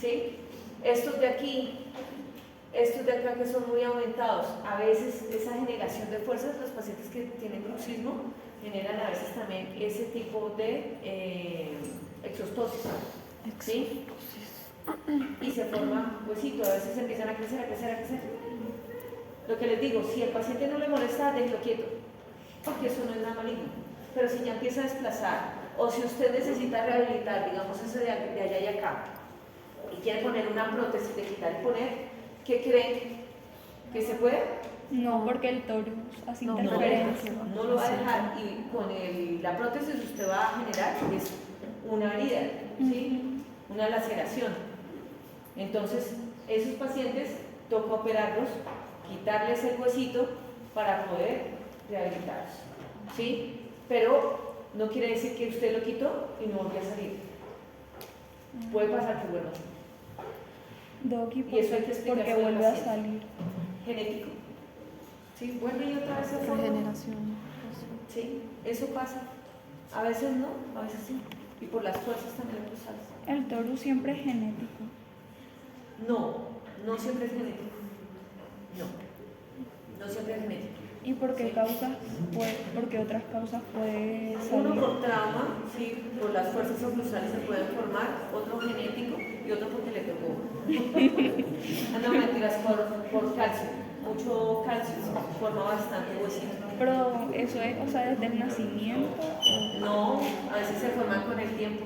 ¿sí? Estos de aquí, estos de acá que son muy aumentados, a veces esa generación de fuerzas, los pacientes que tienen bruxismo generan a veces también ese tipo de exostosis, ¿sí? Y se forma huesito, a veces empiezan a crecer. Lo que les digo, si el paciente no le molesta, déjelo quieto, porque eso no es nada maligno. pero si ya empieza a desplazar, o si usted necesita rehabilitar, digamos eso de allá y acá, y quiere poner una prótesis de quitar y poner, ¿qué cree? ¿Que se puede? No, porque el torus hace No, interferencia. No lo va a dejar, y con la prótesis usted va a generar es una herida, ¿sí? Una laceración. Entonces, esos pacientes toca operarlos, quitarles el huesito para poder rehabilitarlos, ¿sí? Pero no quiere decir que usted lo quitó y no volvió a salir. Puede pasar que vuelva a salir. Doki, Y eso hay que porque explicárselo al vuelve a paciente. salir. Genético. ¿Sí? Vuelve y otra vez se Por forma. generación. Sí, eso pasa. A veces no, a veces sí. Y por las fuerzas también lo sabes. El torus siempre es genético. No siempre es genético. No siempre es genético. ¿Y por qué Sí. causas por qué otras causas puede Uno salir? por trauma, sí, por las fuerzas oclusales se pueden formar, otro genético y otro porque le tocó. No mentiras, por calcio. Mucho calcio forma bastante huesito. Pero eso es, o sea, desde el nacimiento. No, a veces se forman con el tiempo.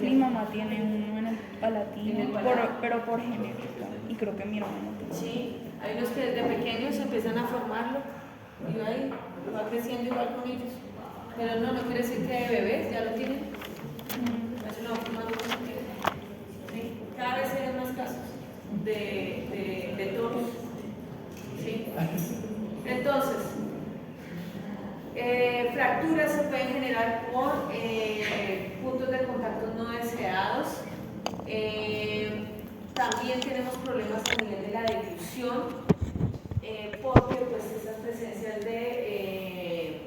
Mi mamá tiene uno en el palatino, En el palato. pero por genética. Y creo que mi hermano también. Sí, hay unos que desde pequeños empiezan a formarlo y ahí va creciendo igual con ellos. Pero no quiere decir que de bebés ya lo tienen. Eso lo van formando con el tiempo. Sí, cada vez hay más casos de toros. ¿Sí? Entonces, fracturas se pueden generar por puntos de contacto no deseados. También tenemos problemas a nivel de la deglución, porque pues esas presencias de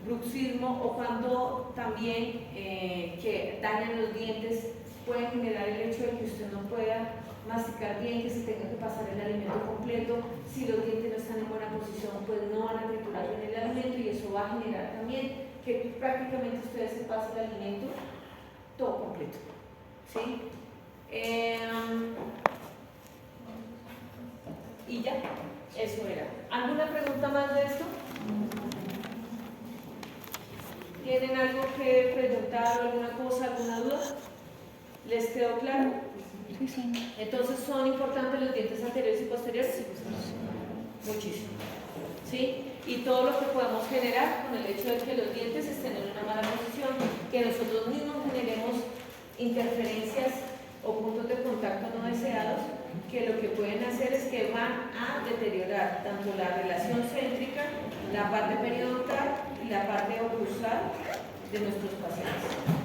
bruxismo o cuando también que dañan los dientes pueden generar el hecho de que usted no pueda masticar bien, que se tenga que pasar el alimento completo. Si los dientes no están en buena posición, pues no van a triturar bien el alimento y eso va a generar también que prácticamente ustedes se pasen el alimento todo completo. ¿Sí? Y ya, eso era. ¿Alguna pregunta más de esto? ¿Tienen algo que preguntar o alguna cosa, alguna duda? ¿Les quedó claro? Sí, señor. Entonces, ¿son importantes los dientes anteriores y posteriores? Muchísimo. ¿Sí? Y todo lo que podemos generar con el hecho de que los dientes estén en una mala posición, que nosotros mismos generemos interferencias o puntos de contacto no deseados, que lo que pueden hacer es que van a deteriorar tanto la relación céntrica, la parte periodontal y la parte oclusal de nuestros pacientes.